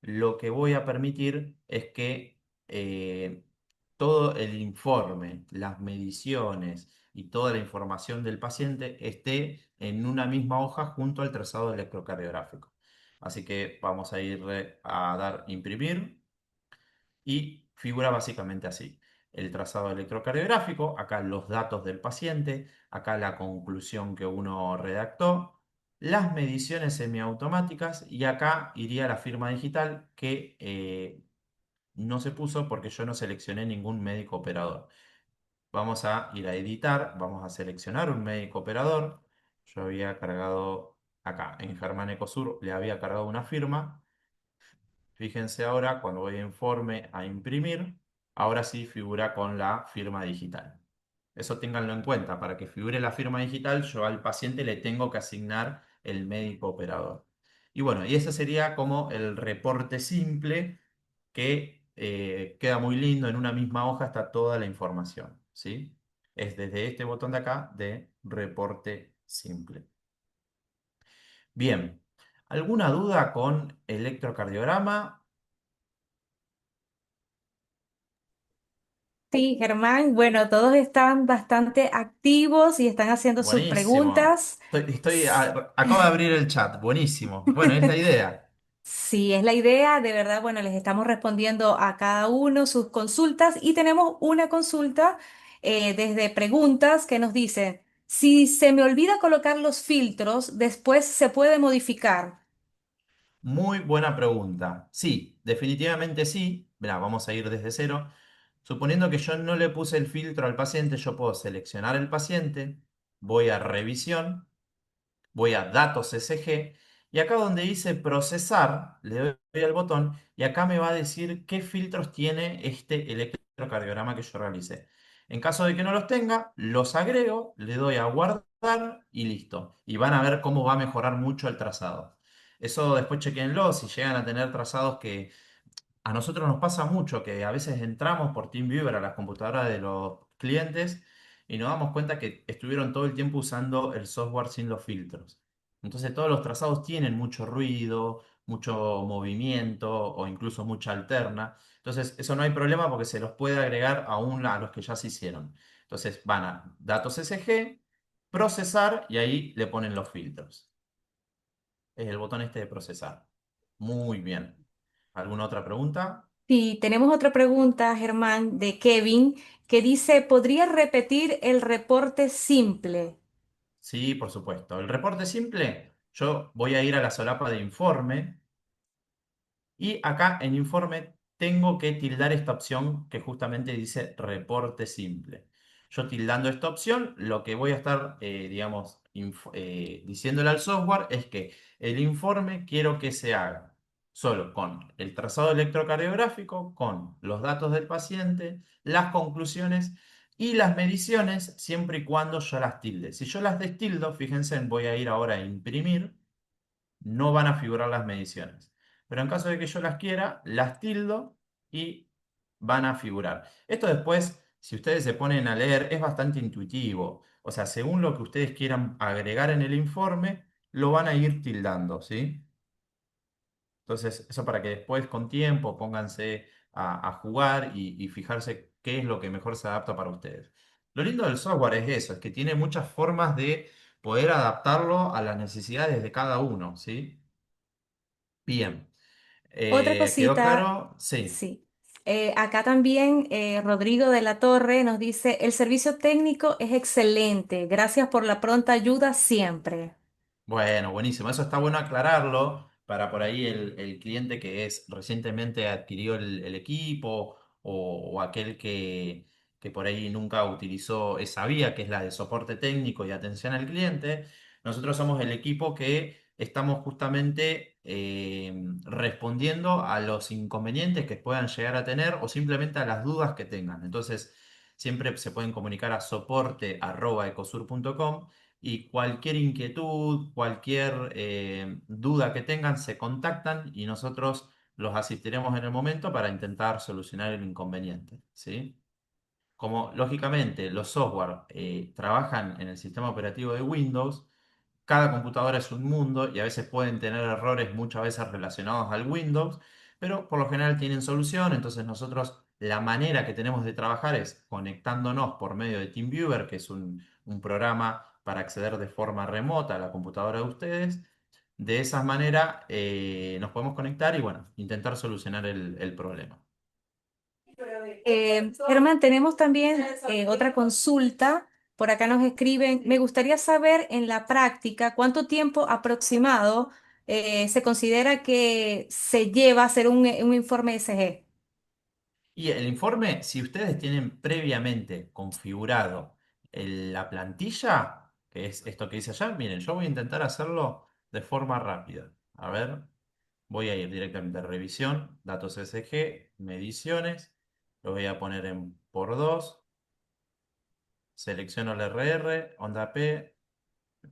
lo que voy a permitir es que todo el informe, las mediciones y toda la información del paciente esté en una misma hoja junto al trazado electrocardiográfico. Así que vamos a ir a dar imprimir y figura básicamente así. El trazado electrocardiográfico, acá los datos del paciente, acá la conclusión que uno redactó, las mediciones semiautomáticas y acá iría la firma digital que no se puso porque yo no seleccioné ningún médico operador. Vamos a ir a editar, vamos a seleccionar un médico operador. Yo había cargado acá en Germán Ecosur, le había cargado una firma. Fíjense ahora, cuando voy a informe a imprimir, ahora sí figura con la firma digital. Eso ténganlo en cuenta. Para que figure la firma digital, yo al paciente le tengo que asignar el médico operador. Y bueno, y ese sería como el reporte simple que queda muy lindo. En una misma hoja está toda la información, ¿sí? Es desde este botón de acá de reporte simple. Bien, ¿alguna duda con electrocardiograma? Sí, Germán, bueno, todos están bastante activos y están haciendo sus Buenísimo. preguntas. Acabo de abrir el chat, buenísimo. Bueno, es la idea. Sí, es la idea, de verdad, bueno, les estamos respondiendo a cada uno sus consultas y tenemos una consulta desde preguntas que nos dice, si se me olvida colocar los filtros, después se puede modificar. Muy buena pregunta. Sí, definitivamente sí. Mirá, vamos a ir desde cero. Suponiendo que yo no le puse el filtro al paciente, yo puedo seleccionar el paciente, voy a revisión, voy a datos ECG y acá donde dice procesar, le doy al botón y acá me va a decir qué filtros tiene este electrocardiograma que yo realicé. En caso de que no los tenga, los agrego, le doy a guardar y listo. Y van a ver cómo va a mejorar mucho el trazado. Eso después chequenlo si llegan a tener trazados que a nosotros nos pasa mucho que a veces entramos por TeamViewer a las computadoras de los clientes y nos damos cuenta que estuvieron todo el tiempo usando el software sin los filtros. Entonces todos los trazados tienen mucho ruido, mucho movimiento o incluso mucha alterna. Entonces eso no hay problema porque se los puede agregar aún a los que ya se hicieron. Entonces van a datos SG, procesar y ahí le ponen los filtros. Es el botón este de procesar. Muy bien. ¿Alguna otra pregunta? Y tenemos otra pregunta, Germán, de Kevin, que dice, ¿podría repetir el reporte simple? Sí, por supuesto. El reporte simple, yo voy a ir a la solapa de informe y acá en informe tengo que tildar esta opción que justamente dice reporte simple. Yo tildando esta opción, lo que voy a estar, digamos, diciéndole al software es que el informe quiero que se haga solo con el trazado electrocardiográfico, con los datos del paciente, las conclusiones y las mediciones, siempre y cuando yo las tilde. Si yo las destildo, fíjense, voy a ir ahora a imprimir, no van a figurar las mediciones. Pero en caso de que yo las quiera, las tildo y van a figurar. Esto después, si ustedes se ponen a leer, es bastante intuitivo. O sea, según lo que ustedes quieran agregar en el informe, lo van a ir tildando, ¿sí? Entonces, eso para que después con tiempo pónganse a jugar y fijarse qué es lo que mejor se adapta para ustedes. Lo lindo del software es eso, es que tiene muchas formas de poder adaptarlo a las necesidades de cada uno, ¿sí? Bien. Otra ¿Quedó cosita, claro? Sí. sí. Acá también Rodrigo de la Torre nos dice, el servicio técnico es excelente, gracias por la pronta ayuda siempre. Bueno, buenísimo. Eso está bueno aclararlo para por ahí el cliente que es recientemente adquirió el equipo o aquel que por ahí nunca utilizó esa vía, que es la de soporte técnico y atención al cliente. Nosotros somos el equipo que estamos justamente respondiendo a los inconvenientes que puedan llegar a tener o simplemente a las dudas que tengan. Entonces, siempre se pueden comunicar a soporte@ecosur.com y cualquier inquietud, cualquier duda que tengan, se contactan y nosotros los asistiremos en el momento para intentar solucionar el inconveniente, ¿sí? Como lógicamente los software trabajan en el sistema operativo de Windows, cada computadora es un mundo y a veces pueden tener errores muchas veces relacionados al Windows, pero por lo general tienen solución. Entonces nosotros la manera que tenemos de trabajar es conectándonos por medio de TeamViewer, que es un programa para acceder de forma remota a la computadora de ustedes. De esa manera nos podemos conectar y bueno, intentar solucionar el problema. Germán, tenemos también otra consulta. Por acá nos escriben, me gustaría saber en la práctica cuánto tiempo aproximado se considera que se lleva a hacer un informe ECG. Y el informe, si ustedes tienen previamente configurado la plantilla, que es esto que dice allá, miren, yo voy a intentar hacerlo de forma rápida. A ver, voy a ir directamente a revisión, datos SG, mediciones, lo voy a poner en por 2 selecciono el RR, onda P,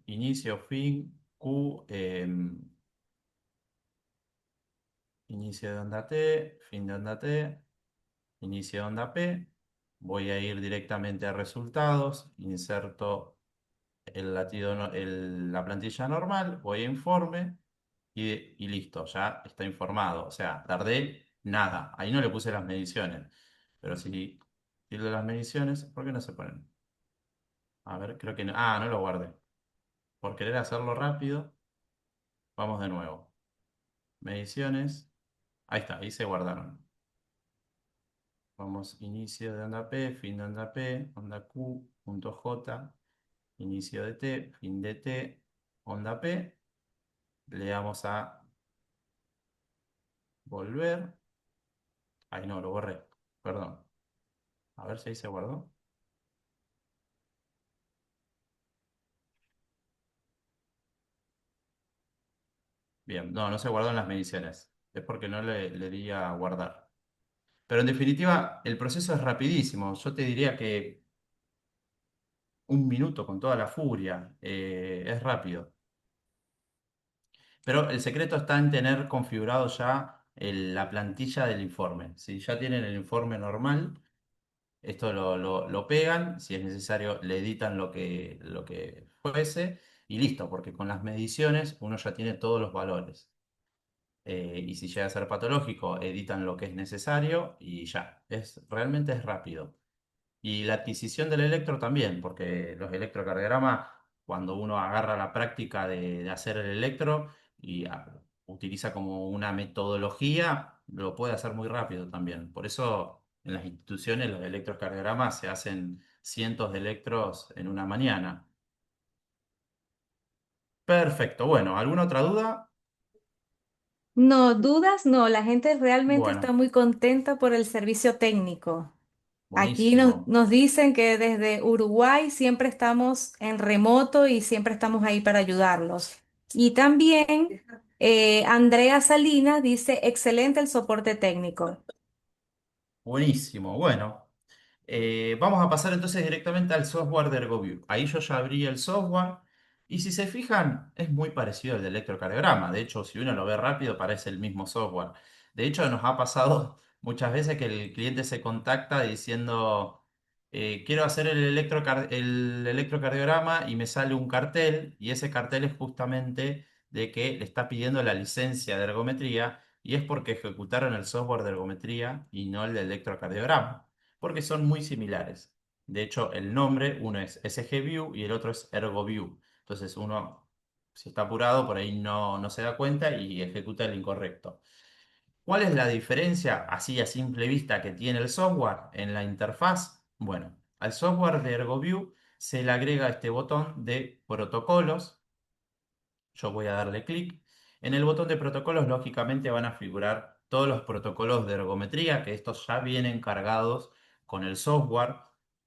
inicio, fin, Q, inicio de onda T, fin de onda T, inicio de onda P. Voy a ir directamente a resultados, inserto el latido, la plantilla normal, voy a informe y listo, ya está informado. O sea, tardé nada. Ahí no le puse las mediciones. Pero si tildo las mediciones, ¿por qué no se ponen? A ver, creo que no. Ah, no lo guardé. Por querer hacerlo rápido, vamos de nuevo. Mediciones. Ahí está, ahí se guardaron. Vamos, inicio de onda P, fin de onda P, onda Q, punto J, inicio de T, fin de T, onda P. Le damos a volver. Ahí no, lo borré. Perdón. A ver si ahí se guardó. Bien, no, no se guardó en las mediciones. Es porque no le di a guardar. Pero en definitiva, el proceso es rapidísimo. Yo te diría que un minuto con toda la furia. Es rápido. Pero el secreto está en tener configurado ya la plantilla del informe. Si ya tienen el informe normal, esto lo pegan. Si es necesario, le editan lo que fuese. Y listo, porque con las mediciones uno ya tiene todos los valores. Y si llega a ser patológico, editan lo que es necesario y ya, realmente es rápido. Y la adquisición del electro también, porque los electrocardiogramas, cuando uno agarra la práctica de hacer el electro y utiliza como una metodología, lo puede hacer muy rápido también. Por eso en las instituciones los electrocardiogramas se hacen cientos de electros en una mañana. Perfecto, bueno, ¿alguna otra duda? No, dudas, no, la gente realmente está Bueno, muy contenta por el servicio técnico. Aquí buenísimo. nos dicen que desde Uruguay siempre estamos en remoto y siempre estamos ahí para ayudarlos. Y también Andrea Salinas dice, excelente el soporte técnico. Buenísimo. Bueno, vamos a pasar entonces directamente al software de ErgoView. Ahí yo ya abrí el software y si se fijan es muy parecido al de electrocardiograma. De hecho, si uno lo ve rápido parece el mismo software. De hecho, nos ha pasado muchas veces que el cliente se contacta diciendo, quiero hacer el electrocardiograma y me sale un cartel y ese cartel es justamente de que le está pidiendo la licencia de ergometría y es porque ejecutaron el software de ergometría y no el de electrocardiograma, porque son muy similares. De hecho, el nombre, uno es SGView y el otro es ErgoView. Entonces uno, si está apurado, por ahí no se da cuenta y ejecuta el incorrecto. ¿Cuál es la diferencia, así a simple vista, que tiene el software en la interfaz? Bueno, al software de ErgoView se le agrega este botón de protocolos. Yo voy a darle clic. En el botón de protocolos, lógicamente, van a figurar todos los protocolos de ergometría, que estos ya vienen cargados con el software.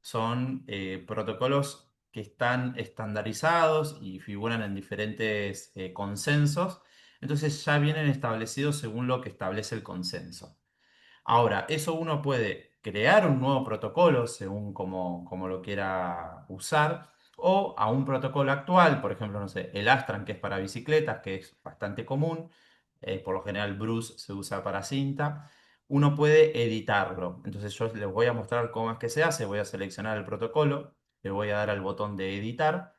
Son protocolos que están estandarizados y figuran en diferentes consensos. Entonces ya vienen establecidos según lo que establece el consenso. Ahora, eso uno puede crear un nuevo protocolo según como lo quiera usar, o a un protocolo actual, por ejemplo, no sé, el Astran, que es para bicicletas, que es bastante común, por lo general Bruce se usa para cinta, uno puede editarlo. Entonces yo les voy a mostrar cómo es que se hace, voy a seleccionar el protocolo, le voy a dar al botón de editar,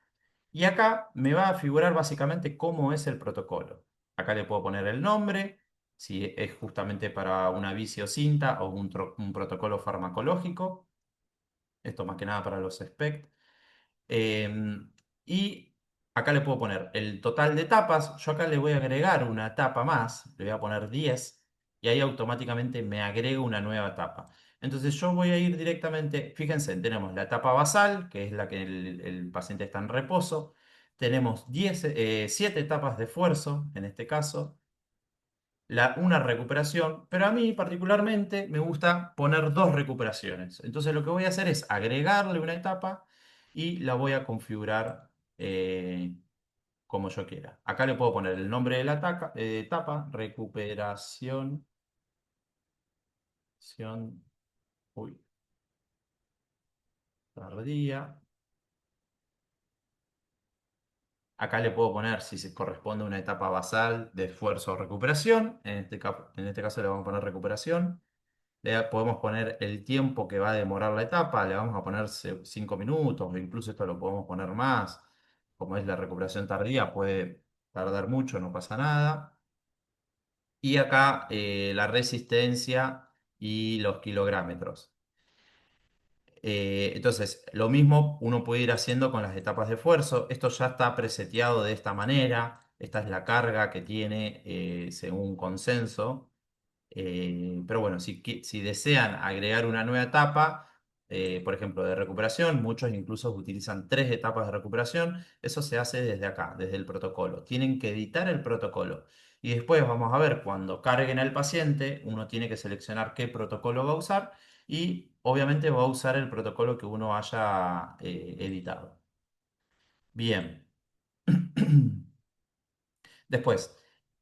y acá me va a figurar básicamente cómo es el protocolo. Acá le puedo poner el nombre, si es justamente para una bici o cinta o un protocolo farmacológico. Esto más que nada para los SPECT. Y acá le puedo poner el total de tapas. Yo acá le voy a agregar una tapa más. Le voy a poner 10 y ahí automáticamente me agrega una nueva tapa. Entonces yo voy a ir directamente, fíjense, tenemos la etapa basal, que es la que el paciente está en reposo. Tenemos 7 etapas de esfuerzo, en este caso, una recuperación, pero a mí particularmente me gusta poner dos recuperaciones. Entonces lo que voy a hacer es agregarle una etapa y la voy a configurar como yo quiera. Acá le puedo poner el nombre de la etapa, recuperación, uy, tardía. Acá le puedo poner si se corresponde a una etapa basal de esfuerzo o recuperación. En este caso le vamos a poner recuperación. Podemos poner el tiempo que va a demorar la etapa. Le vamos a poner 5 minutos o incluso esto lo podemos poner más. Como es la recuperación tardía, puede tardar mucho, no pasa nada. Y acá la resistencia y los kilográmetros. Entonces, lo mismo uno puede ir haciendo con las etapas de esfuerzo. Esto ya está preseteado de esta manera. Esta es la carga que tiene según consenso. Pero bueno, si desean agregar una nueva etapa, por ejemplo, de recuperación, muchos incluso utilizan 3 etapas de recuperación. Eso se hace desde acá, desde el protocolo. Tienen que editar el protocolo. Y después vamos a ver cuando carguen al paciente, uno tiene que seleccionar qué protocolo va a usar y obviamente va a usar el protocolo que uno haya editado. Bien. Después,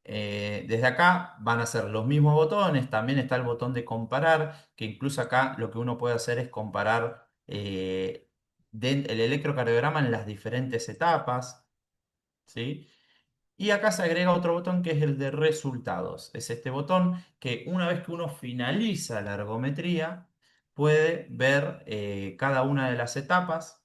desde acá van a ser los mismos botones, también está el botón de comparar, que incluso acá lo que uno puede hacer es comparar el electrocardiograma en las diferentes etapas, ¿sí? Y acá se agrega otro botón que es el de resultados. Es este botón que una vez que uno finaliza la ergometría, puede ver cada una de las etapas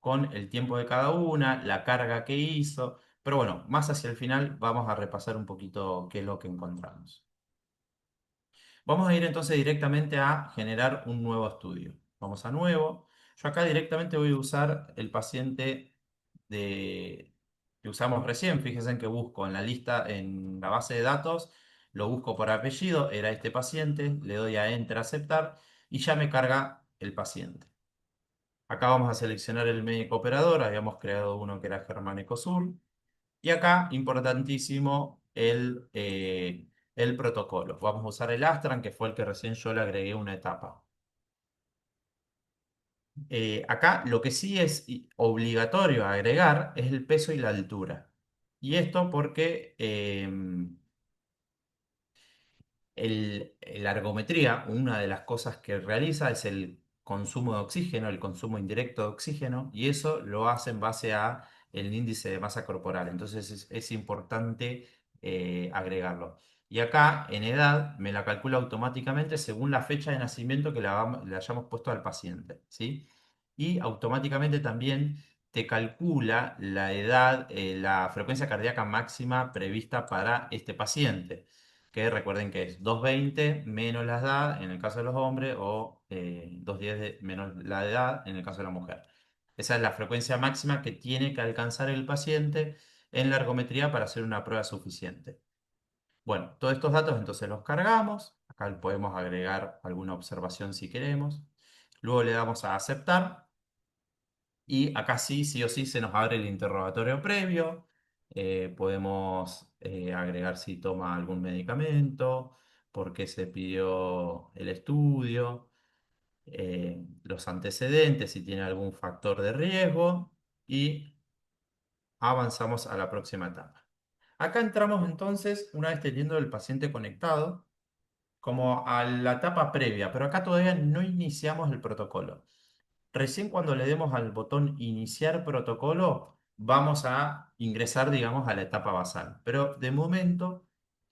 con el tiempo de cada una, la carga que hizo. Pero bueno, más hacia el final vamos a repasar un poquito qué es lo que encontramos. Vamos a ir entonces directamente a generar un nuevo estudio. Vamos a nuevo. Yo acá directamente voy a usar el paciente que usamos recién. Fíjense en que busco en la lista, en la base de datos, lo busco por apellido, era este paciente, le doy a Enter, aceptar y ya me carga el paciente. Acá vamos a seleccionar el médico operador, habíamos creado uno que era Germán Ecosur. Y acá, importantísimo, el protocolo. Vamos a usar el Astran, que fue el que recién yo le agregué una etapa. Acá lo que sí es obligatorio agregar es el peso y la altura. Y esto porque la ergometría, una de las cosas que realiza es el consumo de oxígeno, el consumo indirecto de oxígeno, y eso lo hace en base a el índice de masa corporal. Entonces es importante agregarlo. Y acá, en edad, me la calcula automáticamente según la fecha de nacimiento que le hayamos puesto al paciente, ¿sí? Y automáticamente también te calcula la edad, la frecuencia cardíaca máxima prevista para este paciente que recuerden que es 220 menos la edad en el caso de los hombres o 210 menos la edad en el caso de la mujer. Esa es la frecuencia máxima que tiene que alcanzar el paciente en la ergometría para hacer una prueba suficiente. Bueno, todos estos datos entonces los cargamos. Acá podemos agregar alguna observación si queremos. Luego le damos a aceptar. Y acá sí, sí o sí, se nos abre el interrogatorio previo. Podemos agregar si toma algún medicamento, por qué se pidió el estudio, los antecedentes, si tiene algún factor de riesgo y avanzamos a la próxima etapa. Acá entramos entonces, una vez teniendo el paciente conectado, como a la etapa previa, pero acá todavía no iniciamos el protocolo. Recién cuando le demos al botón iniciar protocolo, vamos a ingresar, digamos, a la etapa basal. Pero de momento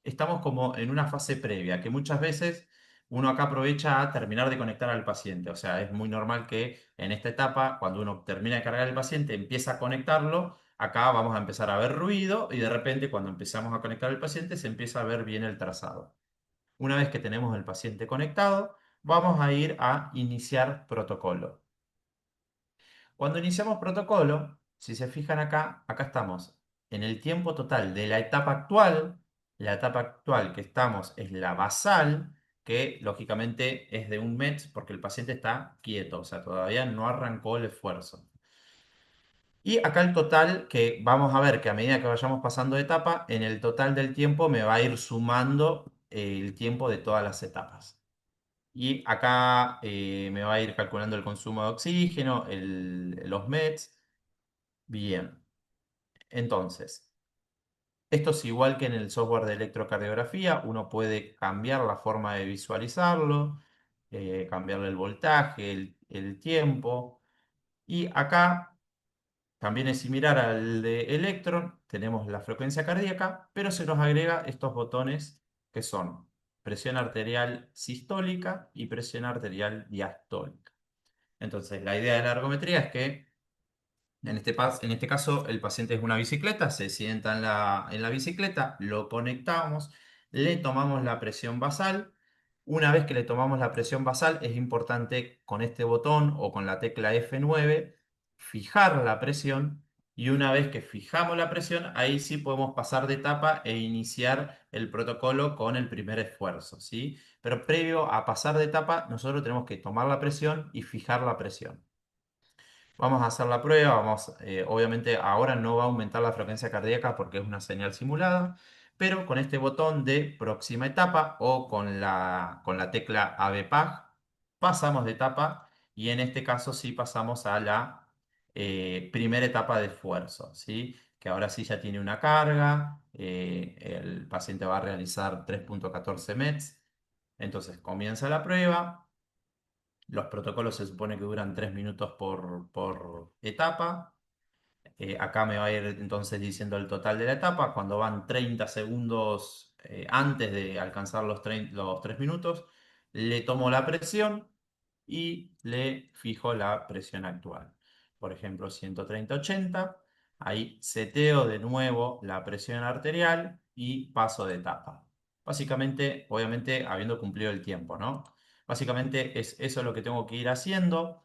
estamos como en una fase previa, que muchas veces uno acá aprovecha a terminar de conectar al paciente. O sea, es muy normal que en esta etapa, cuando uno termina de cargar al paciente, empieza a conectarlo. Acá vamos a empezar a ver ruido y de repente cuando empezamos a conectar al paciente se empieza a ver bien el trazado. Una vez que tenemos el paciente conectado, vamos a ir a iniciar protocolo. Cuando iniciamos protocolo, si se fijan acá, acá estamos en el tiempo total de la etapa actual. La etapa actual que estamos es la basal, que lógicamente es de 1 mes porque el paciente está quieto, o sea, todavía no arrancó el esfuerzo. Y acá el total que vamos a ver que a medida que vayamos pasando de etapa, en el total del tiempo me va a ir sumando el tiempo de todas las etapas. Y acá me va a ir calculando el consumo de oxígeno, los METs. Bien, entonces, esto es igual que en el software de electrocardiografía, uno puede cambiar la forma de visualizarlo, cambiarle el voltaje, el tiempo. Y acá también es similar al de Electron, tenemos la frecuencia cardíaca, pero se nos agrega estos botones que son presión arterial sistólica y presión arterial diastólica. Entonces, la idea de la ergometría es que en este caso, el paciente es una bicicleta, se sienta en la bicicleta, lo conectamos, le tomamos la presión basal. Una vez que le tomamos la presión basal, es importante con este botón o con la tecla F9 fijar la presión. Y una vez que fijamos la presión, ahí sí podemos pasar de etapa e iniciar el protocolo con el primer esfuerzo, ¿sí? Pero previo a pasar de etapa, nosotros tenemos que tomar la presión y fijar la presión. Vamos a hacer la prueba, obviamente ahora no va a aumentar la frecuencia cardíaca porque es una señal simulada, pero con este botón de próxima etapa o con la tecla ABPAG pasamos de etapa y en este caso sí pasamos a la primera etapa de esfuerzo, ¿sí? Que ahora sí ya tiene una carga, el paciente va a realizar 3,14 METs, entonces comienza la prueba. Los protocolos se supone que duran 3 minutos por etapa. Acá me va a ir entonces diciendo el total de la etapa. Cuando van 30 segundos antes de alcanzar los 3 minutos, le tomo la presión y le fijo la presión actual. Por ejemplo, 130/80. Ahí seteo de nuevo la presión arterial y paso de etapa. Básicamente, obviamente, habiendo cumplido el tiempo, ¿no? Básicamente es eso lo que tengo que ir haciendo.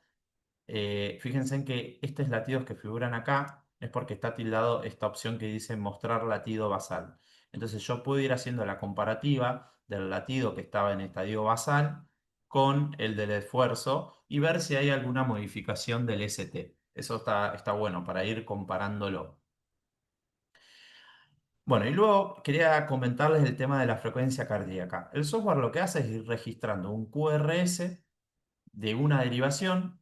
Fíjense en que estos latidos que figuran acá es porque está tildado esta opción que dice mostrar latido basal. Entonces yo puedo ir haciendo la comparativa del latido que estaba en estadio basal con el del esfuerzo y ver si hay alguna modificación del ST. Eso está bueno para ir comparándolo. Bueno, y luego quería comentarles el tema de la frecuencia cardíaca. El software lo que hace es ir registrando un QRS de una derivación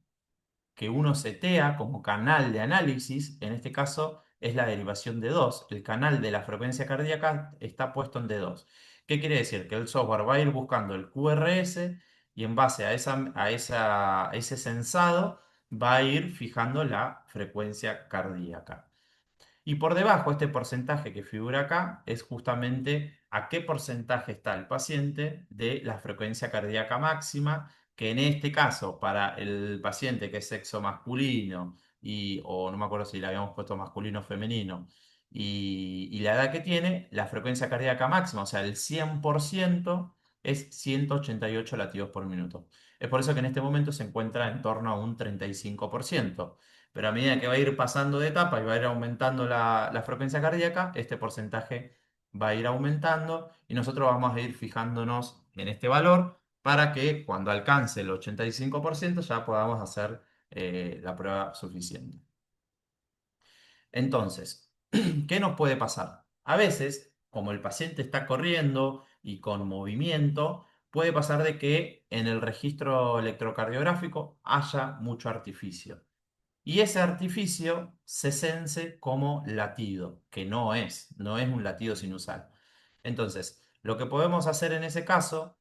que uno setea como canal de análisis, en este caso es la derivación de 2. El canal de la frecuencia cardíaca está puesto en D2. ¿Qué quiere decir? Que el software va a ir buscando el QRS y en base a ese sensado va a ir fijando la frecuencia cardíaca. Y por debajo, este porcentaje que figura acá es justamente a qué porcentaje está el paciente de la frecuencia cardíaca máxima, que en este caso, para el paciente que es sexo masculino, o no me acuerdo si le habíamos puesto masculino o femenino, y la edad que tiene, la frecuencia cardíaca máxima, o sea, el 100% es 188 latidos por minuto. Es por eso que en este momento se encuentra en torno a un 35%. Pero a medida que va a ir pasando de etapa y va a ir aumentando la frecuencia cardíaca, este porcentaje va a ir aumentando y nosotros vamos a ir fijándonos en este valor para que cuando alcance el 85% ya podamos hacer la prueba suficiente. Entonces, ¿qué nos puede pasar? A veces, como el paciente está corriendo y con movimiento, puede pasar de que en el registro electrocardiográfico haya mucho artificio. Y ese artificio se sense como latido, que no es un latido sinusal. Entonces, lo que podemos hacer en ese caso,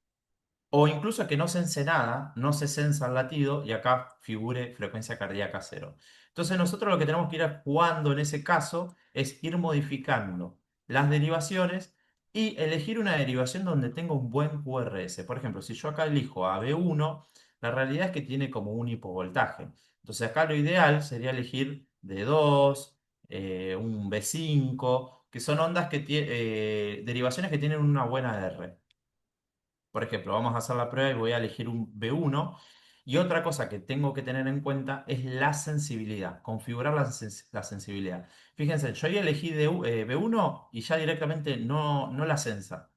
o incluso que no sense nada, no se sensa el latido y acá figure frecuencia cardíaca cero. Entonces, nosotros lo que tenemos que ir jugando en ese caso es ir modificando las derivaciones y elegir una derivación donde tenga un buen QRS. Por ejemplo, si yo acá elijo a B1, la realidad es que tiene como un hipovoltaje. Entonces acá lo ideal sería elegir D2, un B5, que son ondas derivaciones que tienen una buena R. Por ejemplo, vamos a hacer la prueba y voy a elegir un B1. Y otra cosa que tengo que tener en cuenta es la sensibilidad, configurar la sensibilidad. Fíjense, yo ya elegí B1 y ya directamente no la sensa.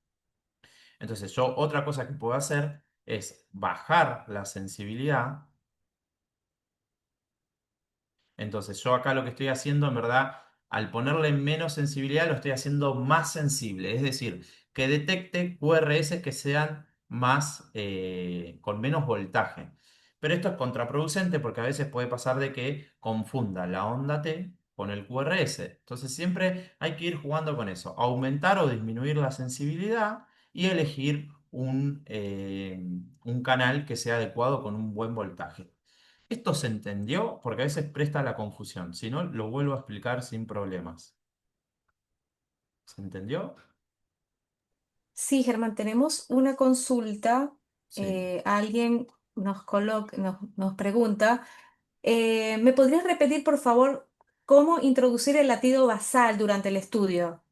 Entonces yo otra cosa que puedo hacer es bajar la sensibilidad. Entonces yo acá lo que estoy haciendo, en verdad, al ponerle menos sensibilidad, lo estoy haciendo más sensible. Es decir, que detecte QRS que sean más, con menos voltaje. Pero esto es contraproducente porque a veces puede pasar de que confunda la onda T con el QRS. Entonces siempre hay que ir jugando con eso. Aumentar o disminuir la sensibilidad y elegir un canal que sea adecuado con un buen voltaje. ¿Esto se entendió? Porque a veces presta la confusión. Si no, lo vuelvo a explicar sin problemas. ¿Se entendió? Sí, Germán, tenemos una consulta. Sí. Alguien nos pregunta, ¿me podrías repetir, por favor, cómo introducir el latido basal durante el estudio?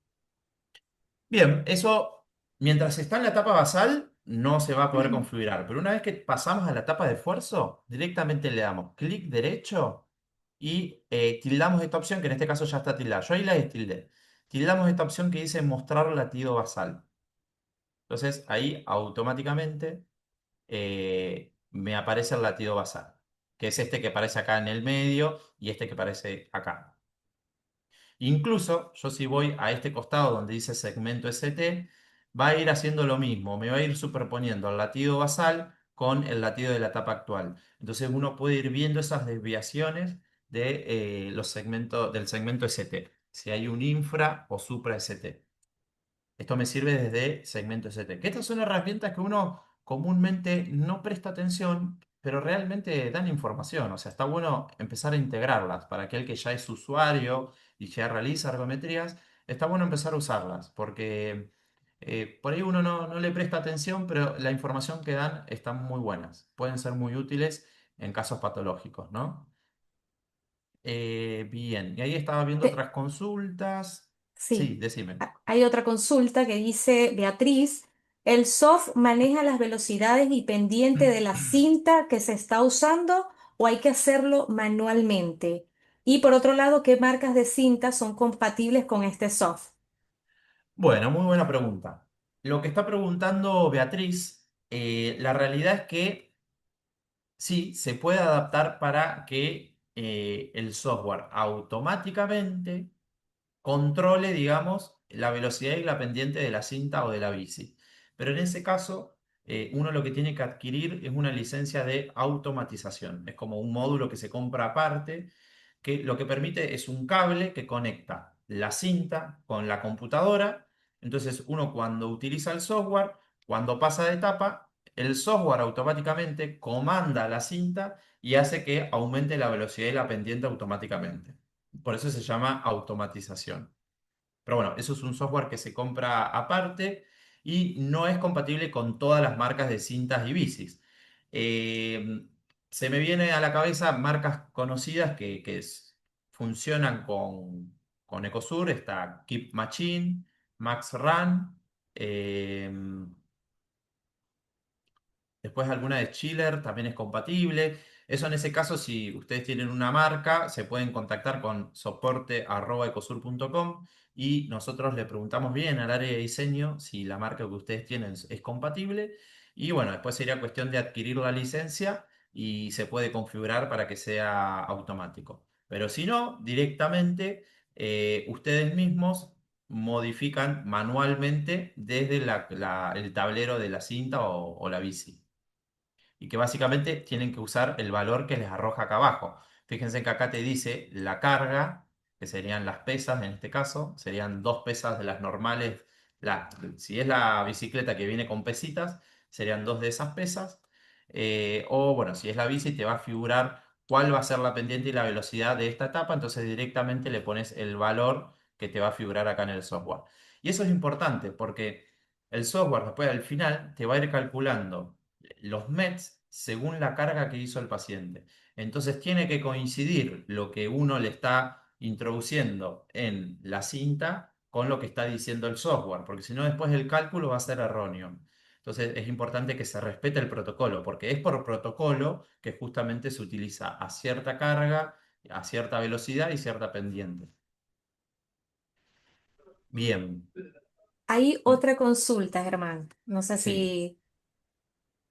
Bien, eso mientras está en la etapa basal no se va a poder configurar, pero una vez que pasamos a la etapa de esfuerzo, directamente le damos clic derecho y tildamos esta opción, que en este caso ya está tildada. Yo ahí la tildé. Tildamos esta opción que dice mostrar latido basal. Entonces ahí automáticamente me aparece el latido basal, que es este que aparece acá en el medio y este que aparece acá. Incluso yo si voy a este costado donde dice segmento ST, va a ir haciendo lo mismo, me va a ir superponiendo el latido basal con el latido de la etapa actual. Entonces uno puede ir viendo esas desviaciones de, los segmentos, del segmento ST, si hay un infra o supra ST. Esto me sirve desde segmento ST. Que estas son herramientas que uno comúnmente no presta atención, pero realmente dan información. O sea, está bueno empezar a integrarlas para aquel que ya es usuario y ya realiza ergometrías. Está bueno empezar a usarlas porque por ahí uno no le presta atención, pero la información que dan están muy buenas. Pueden ser muy útiles en casos patológicos, ¿no? Bien, y ahí estaba viendo Te- otras consultas. Sí, sí, decime. hay otra consulta que dice, Beatriz, ¿el soft maneja las velocidades y pendiente de la cinta que se está usando o hay que hacerlo manualmente? Y por otro lado, ¿qué marcas de cinta son compatibles con este soft? Bueno, muy buena pregunta. Lo que está preguntando Beatriz, la realidad es que sí, se puede adaptar para que el software automáticamente controle, digamos, la velocidad y la pendiente de la cinta o de la bici. Pero en ese caso, uno lo que tiene que adquirir es una licencia de automatización. Es como un módulo que se compra aparte, que lo que permite es un cable que conecta la cinta con la computadora. Entonces, uno cuando utiliza el software, cuando pasa de etapa, el software automáticamente comanda la cinta y hace que aumente la velocidad y la pendiente automáticamente. Por eso se llama automatización. Pero bueno, eso es un software que se compra aparte y no es compatible con todas las marcas de cintas y bicis. Eh, Se me viene a la cabeza marcas conocidas funcionan con Ecosur. Está Keep Machine, Max Run. eh, Después alguna de Chiller también es compatible. Eso en ese caso, si ustedes tienen una marca, se pueden contactar con soporte@ecosur.com y nosotros le preguntamos bien al área de diseño si la marca que ustedes tienen es compatible. Y bueno, después sería cuestión de adquirir la licencia y se puede configurar para que sea automático. Pero si no, directamente ustedes mismos modifican manualmente desde el tablero de la cinta o la bici y que básicamente tienen que usar el valor que les arroja acá abajo. Fíjense que acá te dice la carga, que serían las pesas en este caso, serían dos pesas de las normales. Si es la bicicleta que viene con pesitas, serían dos de esas pesas. O bueno, si es la bici, te va a figurar cuál va a ser la pendiente y la velocidad de esta etapa, entonces directamente le pones el valor que te va a figurar acá en el software. Y eso es importante porque el software después al final te va a ir calculando los METs según la carga que hizo el paciente. Entonces tiene que coincidir lo que uno le está introduciendo en la cinta con lo que está diciendo el software, porque si no después el cálculo va a ser erróneo. Entonces es importante que se respete el protocolo, porque es por protocolo que justamente se utiliza a cierta carga, a cierta velocidad y cierta pendiente. Bien, Hay otra consulta, Germán. No sé sí, si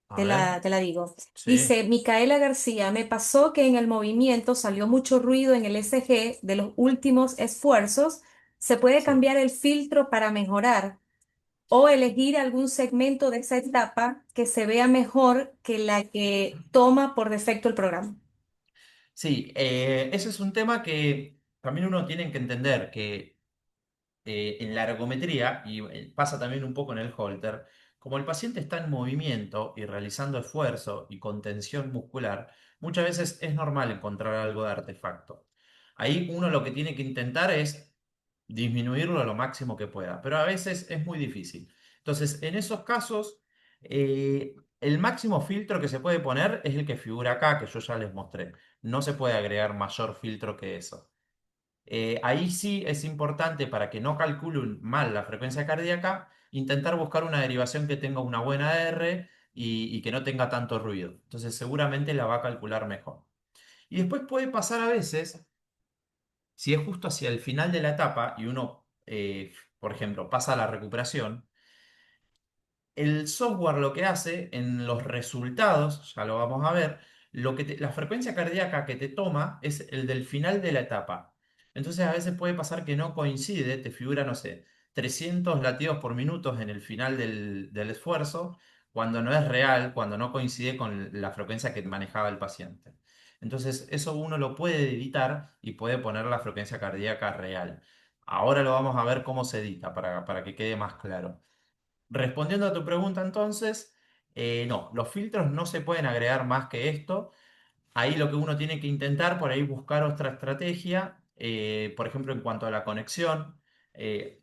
a ver, te la digo. sí, Dice, Micaela García, me pasó que en el movimiento salió mucho ruido en el SG de los últimos esfuerzos. ¿Se puede sí. cambiar el filtro para mejorar o elegir algún segmento de esa etapa que se vea mejor que la que toma por defecto el programa? Sí, ese es un tema que también uno tiene que entender que en la ergometría, y pasa también un poco en el holter, Como el paciente está en movimiento y realizando esfuerzo y contención muscular, muchas veces es normal encontrar algo de artefacto. Ahí uno lo que tiene que intentar es disminuirlo a lo máximo que pueda, pero a veces es muy difícil. Entonces, en esos casos, el máximo filtro que se puede poner es el que figura acá, que yo ya les mostré. No se puede agregar mayor filtro que eso. Ahí sí es importante para que no calculen mal la frecuencia cardíaca, intentar buscar una derivación que tenga una buena R y que no tenga tanto ruido. Entonces seguramente la va a calcular mejor. Y después puede pasar a veces, si es justo hacia el final de la etapa y uno, por ejemplo, pasa a la recuperación, el software lo que hace en los resultados, ya lo vamos a ver, la frecuencia cardíaca que te toma es el del final de la etapa. Entonces a veces puede pasar que no coincide, te figura, no sé, 300 latidos por minuto en el final del esfuerzo, cuando no es real, cuando no coincide con la frecuencia que manejaba el paciente. Entonces eso uno lo puede editar y puede poner la frecuencia cardíaca real. Ahora lo vamos a ver cómo se edita para que quede más claro. Respondiendo a tu pregunta entonces, no, los filtros no se pueden agregar más que esto. Ahí lo que uno tiene que intentar, por ahí buscar otra estrategia, por ejemplo, en cuanto a la conexión,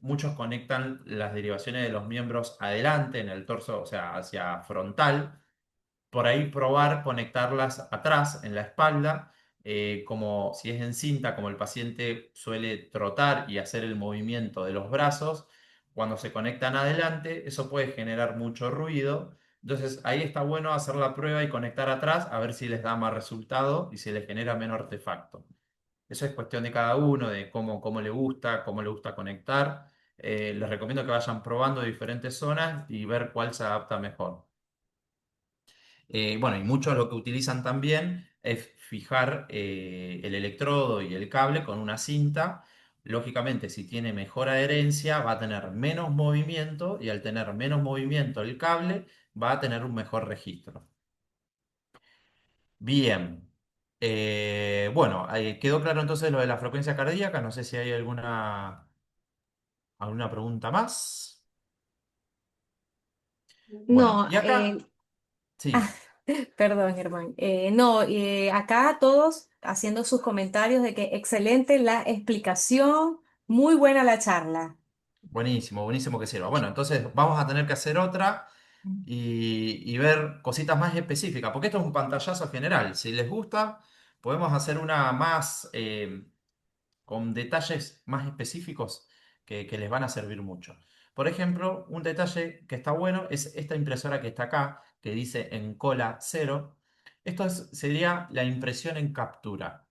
muchos conectan las derivaciones de los miembros adelante, en el torso, o sea, hacia frontal, por ahí probar conectarlas atrás en la espalda, como si es en cinta, como el paciente suele trotar y hacer el movimiento de los brazos, cuando se conectan adelante, eso puede generar mucho ruido. Entonces ahí está bueno hacer la prueba y conectar atrás a ver si les da más resultado y si les genera menos artefacto. Eso es cuestión de cada uno, de cómo le gusta conectar. Les recomiendo que vayan probando diferentes zonas y ver cuál se adapta mejor. Bueno, y muchos lo que utilizan también es fijar el electrodo y el cable con una cinta. Lógicamente, si tiene mejor adherencia, va a tener menos movimiento y al tener menos movimiento el cable, va a tener un mejor registro. Bien. Bueno, quedó claro entonces lo de la frecuencia cardíaca. No sé si hay alguna pregunta más. Bueno, No, y acá, ah, sí. perdón, Germán. No, acá todos haciendo sus comentarios de que excelente la explicación, muy buena la charla. Buenísimo, buenísimo que sirva. Bueno, entonces vamos a tener que hacer otra y ver cositas más específicas, porque esto es un pantallazo general. Si les gusta, podemos hacer una más con detalles más específicos que les van a servir mucho. Por ejemplo, un detalle que está bueno es esta impresora que está acá, que dice en cola cero. Sería la impresión en captura.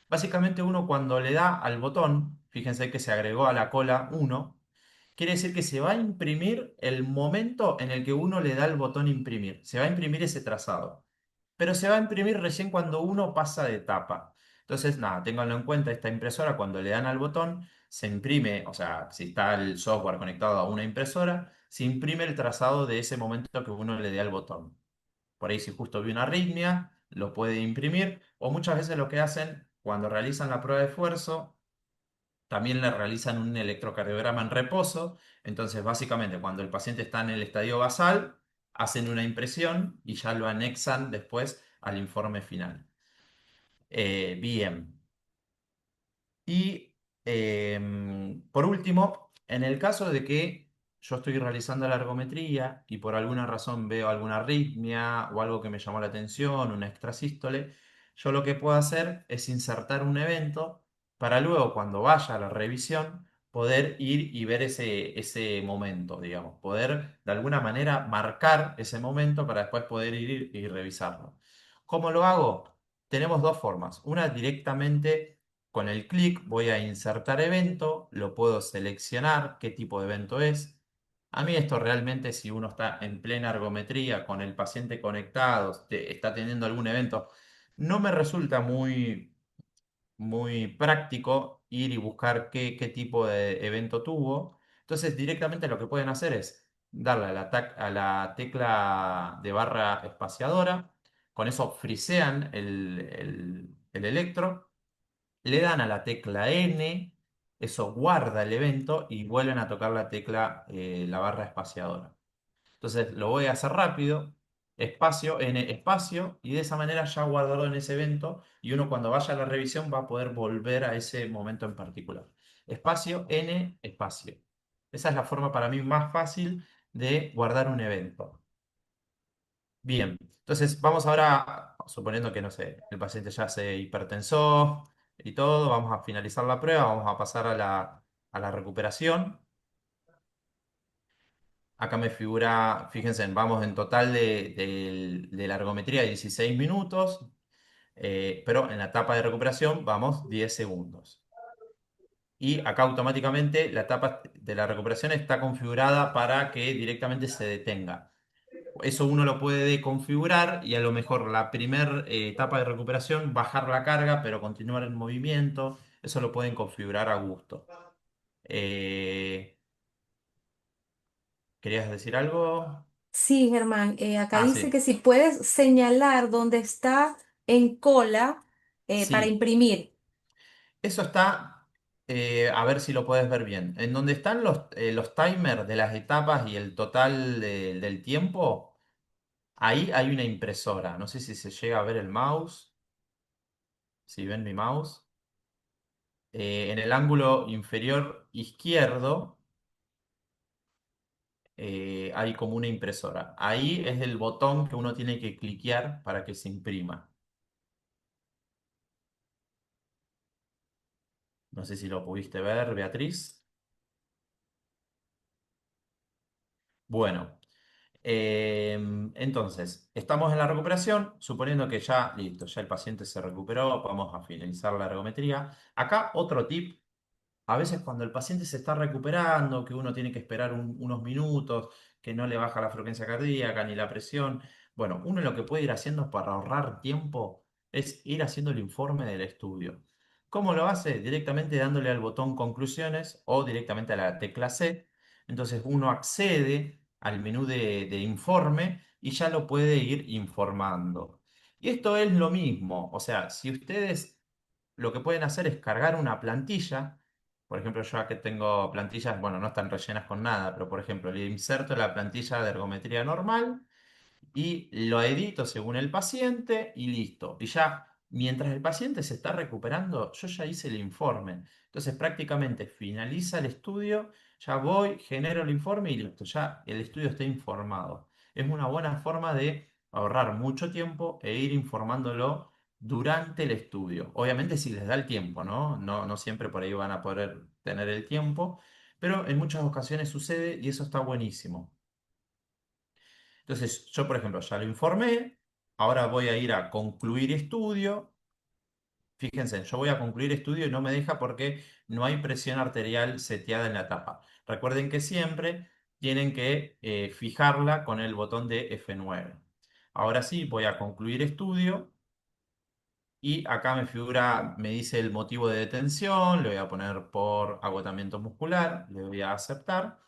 Básicamente uno cuando le da al botón, fíjense que se agregó a la cola uno, quiere decir que se va a imprimir el momento en el que uno le da el botón imprimir. Se va a imprimir ese trazado. Pero se va a imprimir recién cuando uno pasa de etapa. Entonces, nada, ténganlo en cuenta, esta impresora cuando le dan al botón, se imprime, o sea, si está el software conectado a una impresora, se imprime el trazado de ese momento que uno le dé al botón. Por ahí si justo vi una arritmia, lo puede imprimir. O muchas veces lo que hacen cuando realizan la prueba de esfuerzo, también le realizan un electrocardiograma en reposo. Entonces, básicamente, cuando el paciente está en el estadio basal, hacen una impresión y ya lo anexan después al informe final. Bien. Y por último, en el caso de que yo estoy realizando la ergometría y por alguna razón veo alguna arritmia o algo que me llamó la atención, una extrasístole, yo lo que puedo hacer es insertar un evento para luego, cuando vaya a la revisión, poder ir y ver ese momento, digamos, poder de alguna manera marcar ese momento para después poder ir y revisarlo. ¿Cómo lo hago? Tenemos dos formas. Una directamente con el clic voy a insertar evento, lo puedo seleccionar qué tipo de evento es. A mí esto realmente, si uno está en plena ergometría con el paciente conectado, está teniendo algún evento, no me resulta muy práctico ir y buscar qué tipo de evento tuvo. Entonces directamente lo que pueden hacer es darle a la tecla de barra espaciadora, con eso frisean el electro, le dan a la tecla N, eso guarda el evento y vuelven a tocar la tecla, la barra espaciadora. Entonces lo voy a hacer rápido, espacio, n espacio, y de esa manera ya guardarlo en ese evento y uno cuando vaya a la revisión va a poder volver a ese momento en particular. Espacio, n espacio. Esa es la forma para mí más fácil de guardar un evento. Bien, entonces vamos ahora, suponiendo que, no sé, el paciente ya se hipertensó y todo, vamos a finalizar la prueba, vamos a pasar a la recuperación. Acá me figura, fíjense, vamos en total de la ergometría 16 minutos, pero en la etapa de recuperación vamos 10 segundos. Y acá automáticamente la etapa de la recuperación está configurada para que directamente se detenga. Eso uno lo puede configurar y a lo mejor la primera etapa de recuperación bajar la carga pero continuar el movimiento. Eso lo pueden configurar a gusto. Eh, ¿Querías decir algo? Sí, Germán, acá Ah, dice que sí. si puedes señalar dónde está en cola para Sí, imprimir. eso está, a ver si lo puedes ver bien. En donde están los timers de las etapas y el total del tiempo, ahí hay una impresora. No sé si se llega a ver el mouse, si ven mi mouse. En el ángulo inferior izquierdo hay como una impresora. Ahí es el botón que uno tiene que cliquear para que se imprima. No sé si lo pudiste ver, Beatriz. Bueno. Entonces, estamos en la recuperación, suponiendo que ya, listo, ya el paciente se recuperó, vamos a finalizar la ergometría. Acá otro tip, a veces cuando el paciente se está recuperando, que uno tiene que esperar unos minutos, que no le baja la frecuencia cardíaca ni la presión, bueno, uno lo que puede ir haciendo para ahorrar tiempo es ir haciendo el informe del estudio. ¿Cómo lo hace? Directamente dándole al botón conclusiones o directamente a la tecla C. Entonces uno accede al menú de informe y ya lo puede ir informando. Y esto es lo mismo, o sea, si ustedes lo que pueden hacer es cargar una plantilla, por ejemplo, yo aquí tengo plantillas, bueno, no están rellenas con nada, pero por ejemplo, le inserto la plantilla de ergometría normal y lo edito según el paciente y listo. Y ya, mientras el paciente se está recuperando, yo ya hice el informe. Entonces, prácticamente finaliza el estudio, ya voy, genero el informe y listo, ya el estudio está informado. Es una buena forma de ahorrar mucho tiempo e ir informándolo durante el estudio. Obviamente si les da el tiempo, ¿no? No, no siempre por ahí van a poder tener el tiempo, pero en muchas ocasiones sucede y eso está buenísimo. Entonces, yo, por ejemplo, ya lo informé, ahora voy a ir a concluir estudio. Fíjense, yo voy a concluir estudio y no me deja porque no hay presión arterial seteada en la tapa. Recuerden que siempre tienen que fijarla con el botón de F9. Ahora sí, voy a concluir estudio y acá me figura, me dice el motivo de detención, le voy a poner por agotamiento muscular, le voy a aceptar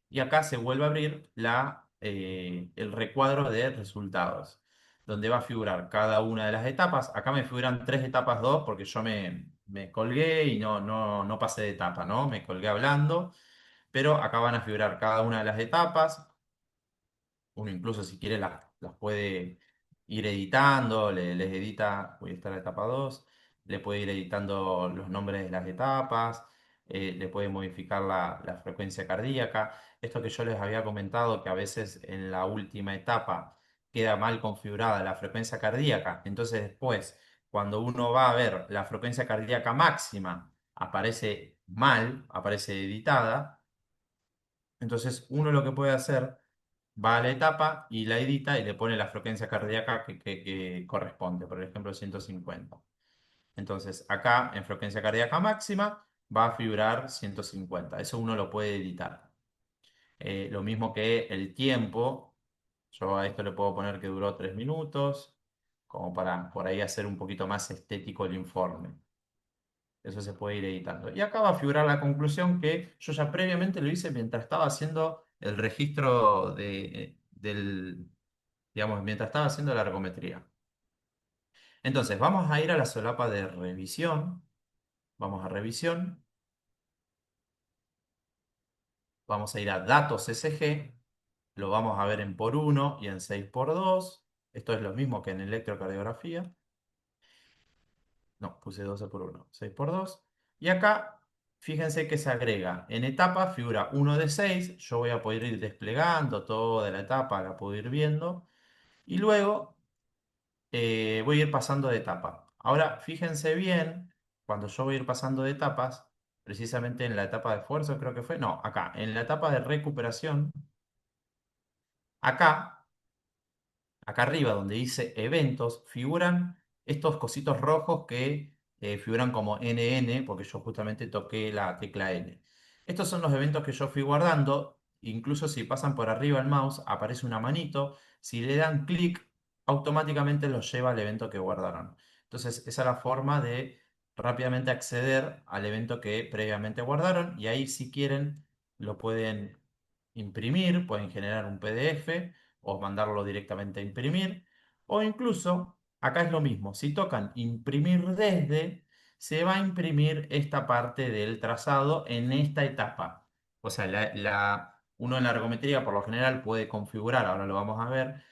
y acá se vuelve a abrir el recuadro de resultados, donde va a figurar cada una de las etapas. Acá me figuran tres etapas dos porque yo me colgué y no pasé de etapa, ¿no? Me colgué hablando, pero acá van a figurar cada una de las etapas. Uno incluso si quiere las puede ir editando, les edita, voy a estar en la etapa 2, le puede ir editando los nombres de las etapas, le puede modificar la frecuencia cardíaca. Esto que yo les había comentado, que a veces en la última etapa queda mal configurada la frecuencia cardíaca, entonces después, cuando uno va a ver la frecuencia cardíaca máxima, aparece mal, aparece editada. Entonces uno lo que puede hacer va a la etapa y la edita y le pone la frecuencia cardíaca que corresponde, por ejemplo 150. Entonces acá en frecuencia cardíaca máxima va a figurar 150. Eso uno lo puede editar. Lo mismo que el tiempo, yo a esto le puedo poner que duró 3 minutos, como para por ahí hacer un poquito más estético el informe. Eso se puede ir editando. Y acá va a figurar la conclusión que yo ya previamente lo hice mientras estaba haciendo el registro digamos, mientras estaba haciendo la ergometría. Entonces, vamos a ir a la solapa de revisión. Vamos a revisión. Vamos a ir a datos ECG. lo vamos a ver en por uno y en 6 por 2. Esto es lo mismo que en electrocardiografía. No, puse 12 por uno, 6 por 2. Y acá, fíjense que se agrega en etapa, figura uno de 6. Yo voy a poder ir desplegando toda la etapa, la puedo ir viendo. Y luego voy a ir pasando de etapa. Ahora, fíjense bien, cuando yo voy a ir pasando de etapas, precisamente en la etapa de esfuerzo creo que fue, no, acá, en la etapa de recuperación, acá, acá arriba donde dice eventos, figuran estos cositos rojos que figuran como NN, porque yo justamente toqué la tecla N. Estos son los eventos que yo fui guardando, incluso si pasan por arriba el mouse, aparece una manito, si le dan clic, automáticamente los lleva al evento que guardaron. Entonces, esa es la forma de rápidamente acceder al evento que previamente guardaron, y ahí si quieren lo pueden imprimir, pueden generar un PDF o mandarlo directamente a imprimir. O incluso, acá es lo mismo, si tocan imprimir desde, se va a imprimir esta parte del trazado en esta etapa. O sea, uno en la ergometría por lo general puede configurar, ahora lo vamos a ver,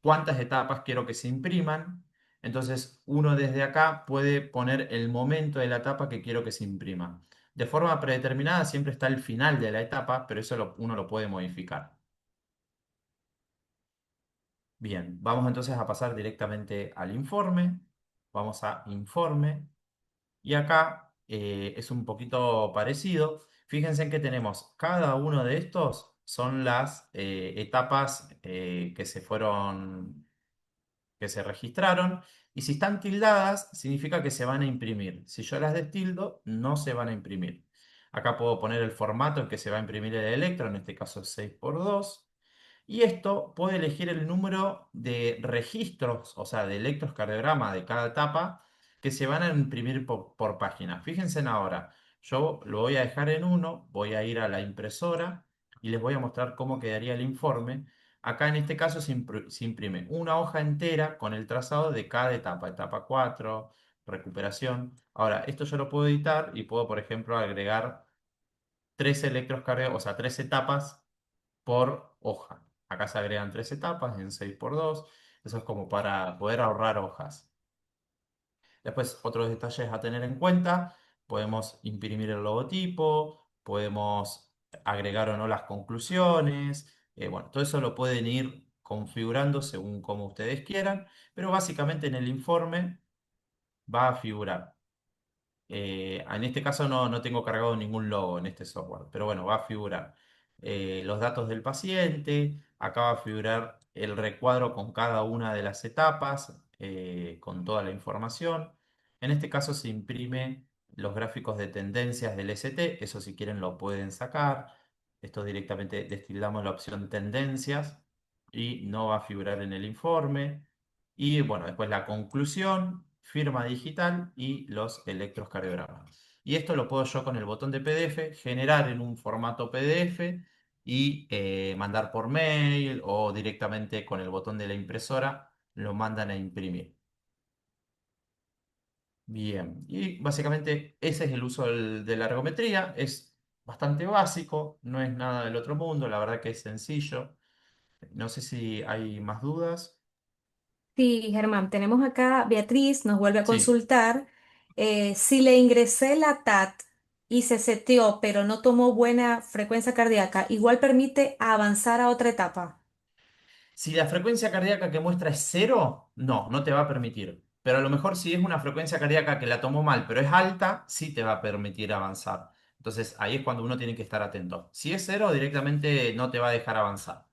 cuántas etapas quiero que se impriman. Entonces, uno desde acá puede poner el momento de la etapa que quiero que se imprima. De forma predeterminada siempre está el final de la etapa, pero eso uno lo puede modificar. Bien, vamos entonces a pasar directamente al informe. Vamos a informe. Y acá es un poquito parecido. Fíjense en que tenemos cada uno de estos son las etapas que se registraron. Y si están tildadas, significa que se van a imprimir. Si yo las destildo, no se van a imprimir. Acá puedo poner el formato en que se va a imprimir el electro, en este caso es 6 por 2. Y esto puede elegir el número de registros, o sea, de electrocardiograma de cada etapa que se van a imprimir por página. Fíjense en ahora, yo lo voy a dejar en uno, voy a ir a la impresora y les voy a mostrar cómo quedaría el informe. Acá en este caso se imprime una hoja entera con el trazado de cada etapa, etapa 4, recuperación. Ahora, esto yo lo puedo editar y puedo, por ejemplo, agregar tres electrocardiograma, o sea, tres etapas por hoja. Acá se agregan tres etapas en 6 por 2. Eso es como para poder ahorrar hojas. Después, otros detalles a tener en cuenta. Podemos imprimir el logotipo, podemos agregar o no las conclusiones. Bueno, todo eso lo pueden ir configurando según como ustedes quieran, pero básicamente en el informe va a figurar. En este caso no tengo cargado ningún logo en este software, pero bueno, va a figurar los datos del paciente, acá va a figurar el recuadro con cada una de las etapas, con toda la información. En este caso se imprime los gráficos de tendencias del ST, eso si quieren lo pueden sacar. Esto directamente destildamos la opción tendencias y no va a figurar en el informe. Y bueno, después la conclusión, firma digital y los electrocardiogramas. Y esto lo puedo yo con el botón de PDF generar en un formato PDF y mandar por mail o directamente con el botón de la impresora lo mandan a imprimir. Bien, y básicamente ese es el uso de la ergometría. Es bastante básico, no es nada del otro mundo, la verdad que es sencillo. No sé si hay más dudas. Sí, Germán, tenemos acá, Beatriz nos vuelve a Sí. consultar. Si le ingresé la TAT y se seteó, pero no tomó buena frecuencia cardíaca, igual permite avanzar a otra etapa. Si la frecuencia cardíaca que muestra es cero, no te va a permitir. Pero a lo mejor si es una frecuencia cardíaca que la tomó mal, pero es alta, sí te va a permitir avanzar. Entonces ahí es cuando uno tiene que estar atento. Si es cero, directamente no te va a dejar avanzar.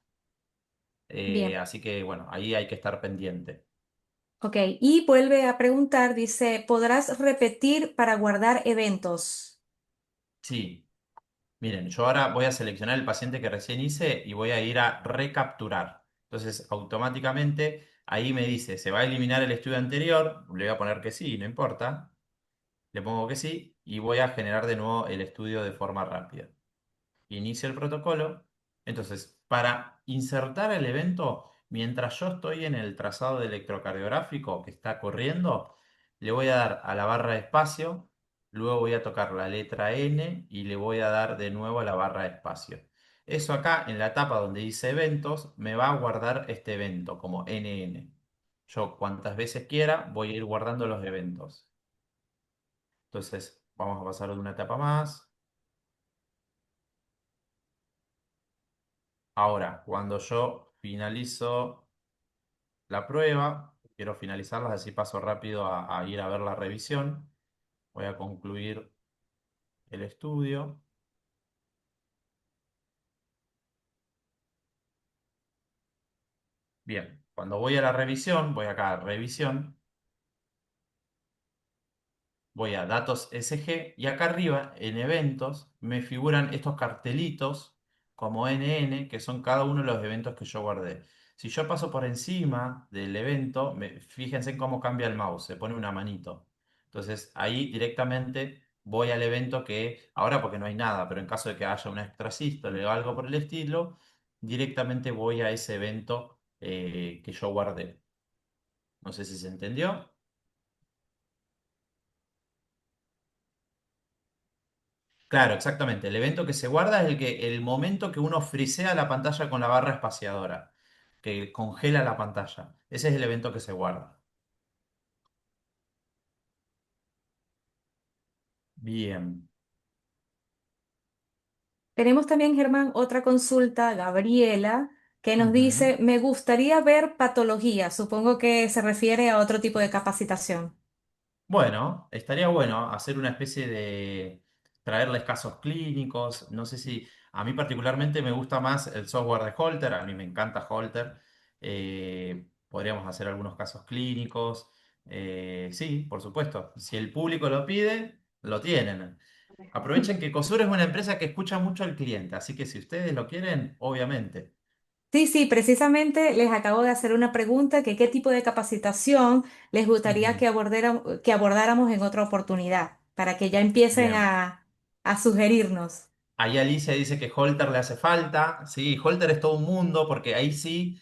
Bien, Así que bueno, ahí hay que estar pendiente. ok. Y vuelve a preguntar, dice, ¿podrás repetir para guardar eventos? Sí, miren, yo ahora voy a seleccionar el paciente que recién hice y voy a ir a recapturar. Entonces automáticamente ahí me dice, ¿se va a eliminar el estudio anterior? Le voy a poner que sí, no importa. Le pongo que sí y voy a generar de nuevo el estudio de forma rápida. Inicio el protocolo. Entonces, para insertar el evento, mientras yo estoy en el trazado de electrocardiográfico que está corriendo, le voy a dar a la barra de espacio, luego voy a tocar la letra N y le voy a dar de nuevo a la barra de espacio. Eso acá en la etapa donde dice eventos, me va a guardar este evento como NN. Yo cuantas veces quiera voy a ir guardando los eventos. Entonces, vamos a pasar de una etapa más. Ahora, cuando yo finalizo la prueba, quiero finalizarlas, así paso rápido a ir a ver la revisión. Voy a concluir el estudio. Bien, cuando voy a la revisión, voy acá a revisión. Voy a datos SG y acá arriba en eventos me figuran estos cartelitos como NN, que son cada uno de los eventos que yo guardé. Si yo paso por encima del evento, fíjense en cómo cambia el mouse, se pone una manito. Entonces ahí directamente voy al evento que, ahora porque no hay nada, pero en caso de que haya una extrasístole o algo por el estilo, directamente voy a ese evento que yo guardé. No sé si se entendió. Claro, exactamente. El evento que se guarda es el momento que uno frisea la pantalla con la barra espaciadora, que congela la pantalla. Ese es el evento que se guarda. Bien. Tenemos también, Germán, otra consulta, Gabriela, que nos Ujú. dice, me gustaría ver patología. Supongo que se refiere a otro tipo de capacitación. Bueno, estaría bueno hacer una especie de traerles casos clínicos. No sé si a mí particularmente me gusta más el software de Holter, a mí me encanta Holter. Podríamos hacer algunos casos clínicos. Sí, por supuesto. Si el público lo pide, lo tienen. Aprovechen que Cosur es una empresa que escucha mucho al cliente, así que si ustedes lo quieren, obviamente. Sí, sí, precisamente les acabo de hacer una pregunta que qué tipo de capacitación les gustaría Ujú. que abordáramos en otra oportunidad, para que ya empiecen Bien. a sugerirnos. Ahí Alicia dice que Holter le hace falta. Sí, Holter es todo un mundo porque ahí sí,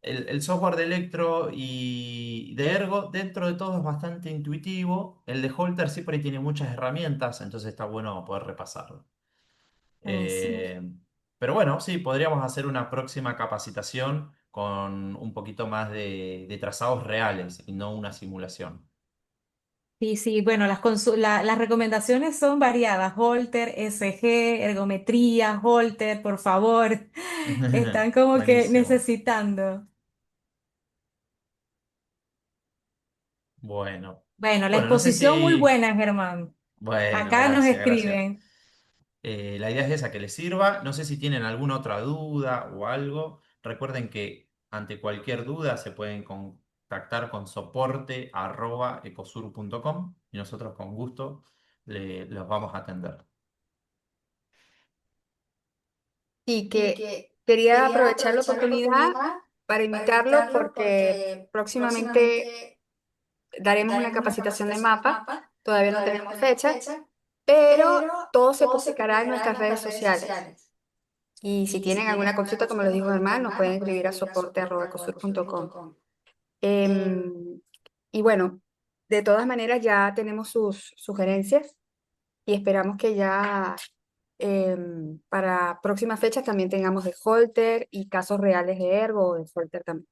el software de Electro y de Ergo dentro de todo es bastante intuitivo. El de Holter sí por ahí tiene muchas herramientas, entonces está bueno poder repasarlo. Sí. Eh, pero bueno, sí, podríamos hacer una próxima capacitación con un poquito más de trazados reales y no una simulación. Sí, sí, bueno, las recomendaciones son variadas. Holter, SG, ergometría, Holter, por favor. Están como que Buenísimo. necesitando. Bueno. Bueno, la Bueno, no sé exposición muy si... buena, Germán. Bueno, Acá nos gracias, gracias. escriben. La idea es esa, que les sirva. No sé si tienen alguna otra duda o algo. Recuerden que ante cualquier duda se pueden contactar con soporte@ecosur.com y nosotros con gusto los vamos a atender. Y Y que que quería quería aprovechar la aprovechar la oportunidad oportunidad para para invitarlos invitarlo porque porque próximamente próximamente daremos una daremos una capacitación de capacitación de mapa. mapa, Todavía no todavía no tenemos tenemos fecha, fecha, pero pero todo se todo se publicará en publicará en nuestras redes nuestras redes sociales. sociales. Y si Y si tienen tienen alguna alguna consulta, como lo consulta, como dijo lo dijo Germán, nos Germán, pueden nos pueden escribir a escribir a soporte@ecosur.com. soporte@ecosur.com. Em, Em, y bueno, de todas maneras ya tenemos sus sugerencias y esperamos que ya para próximas fechas también tengamos de Holter y casos reales de Ergo o de Holter también.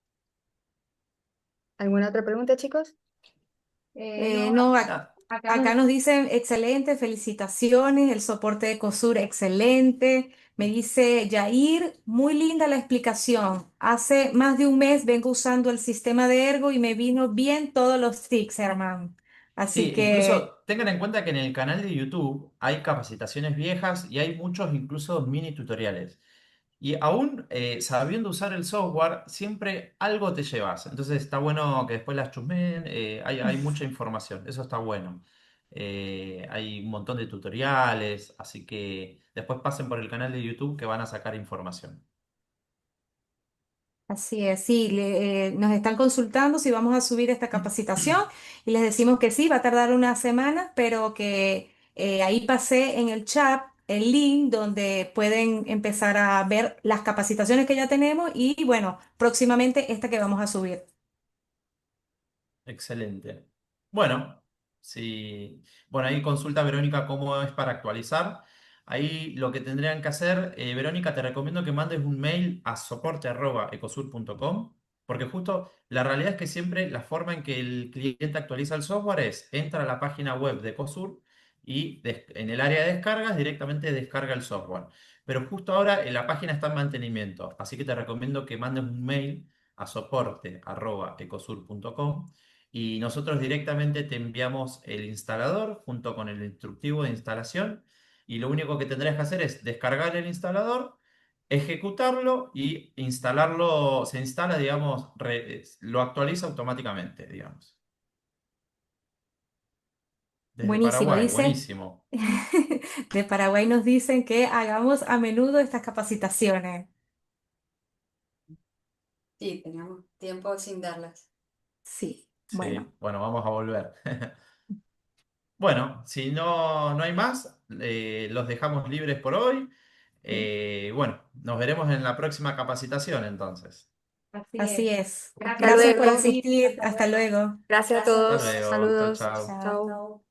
¿Alguna otra pregunta, chicos? Eh, No, no, ac- Ah, acá nos Acá nos dicen excelente, felicitaciones, el soporte de COSUR excelente. Me dice Yair, muy linda la explicación. Hace más de un mes vengo usando el sistema de Ergo y me vino bien todos los tics, hermano. Así sí, que incluso tengan en cuenta que en el canal de YouTube hay capacitaciones viejas y hay muchos incluso mini tutoriales. Y aún sabiendo usar el software, siempre algo te llevas. Entonces está bueno que después las chusmeen, hay mucha información, eso está bueno. Hay un montón de tutoriales, así que después pasen por el canal de YouTube que van a sacar información. así es, sí, nos están consultando si vamos a subir esta capacitación y les decimos que sí, va a tardar una semana, pero que ahí pasé en el chat el link donde pueden empezar a ver las capacitaciones que ya tenemos y bueno, próximamente esta que vamos a subir. Excelente. Bueno, sí. Bueno, ahí consulta Verónica cómo es para actualizar. Ahí lo que tendrían que hacer, Verónica, te recomiendo que mandes un mail a soporte@ecosur.com, porque justo la realidad es que siempre la forma en que el cliente actualiza el software es, entra a la página web de Ecosur y en el área de descargas directamente descarga el software. Pero justo ahora la página está en mantenimiento, así que te recomiendo que mandes un mail a soporte@ecosur.com y nosotros directamente te enviamos el instalador junto con el instructivo de instalación y lo único que tendrás que hacer es descargar el instalador, ejecutarlo y instalarlo, se instala, digamos, lo actualiza automáticamente, digamos. Desde Buenísimo, Paraguay, dice. buenísimo. De Paraguay nos dicen que hagamos a menudo estas capacitaciones. Sí, teníamos tiempo sin darlas. Sí, bueno, Sí, bueno, vamos a volver. Bueno, si no hay más, los dejamos libres por hoy. sí, Bueno, nos veremos en la próxima capacitación entonces. Así así es. es. Hasta Gracias por Gracias por luego. asistir. asistir. Hasta Hasta luego. luego. Gracias a Gracias a Hasta todos. todos. luego, chau, Saludos. chau. Chao. Chao. Chao.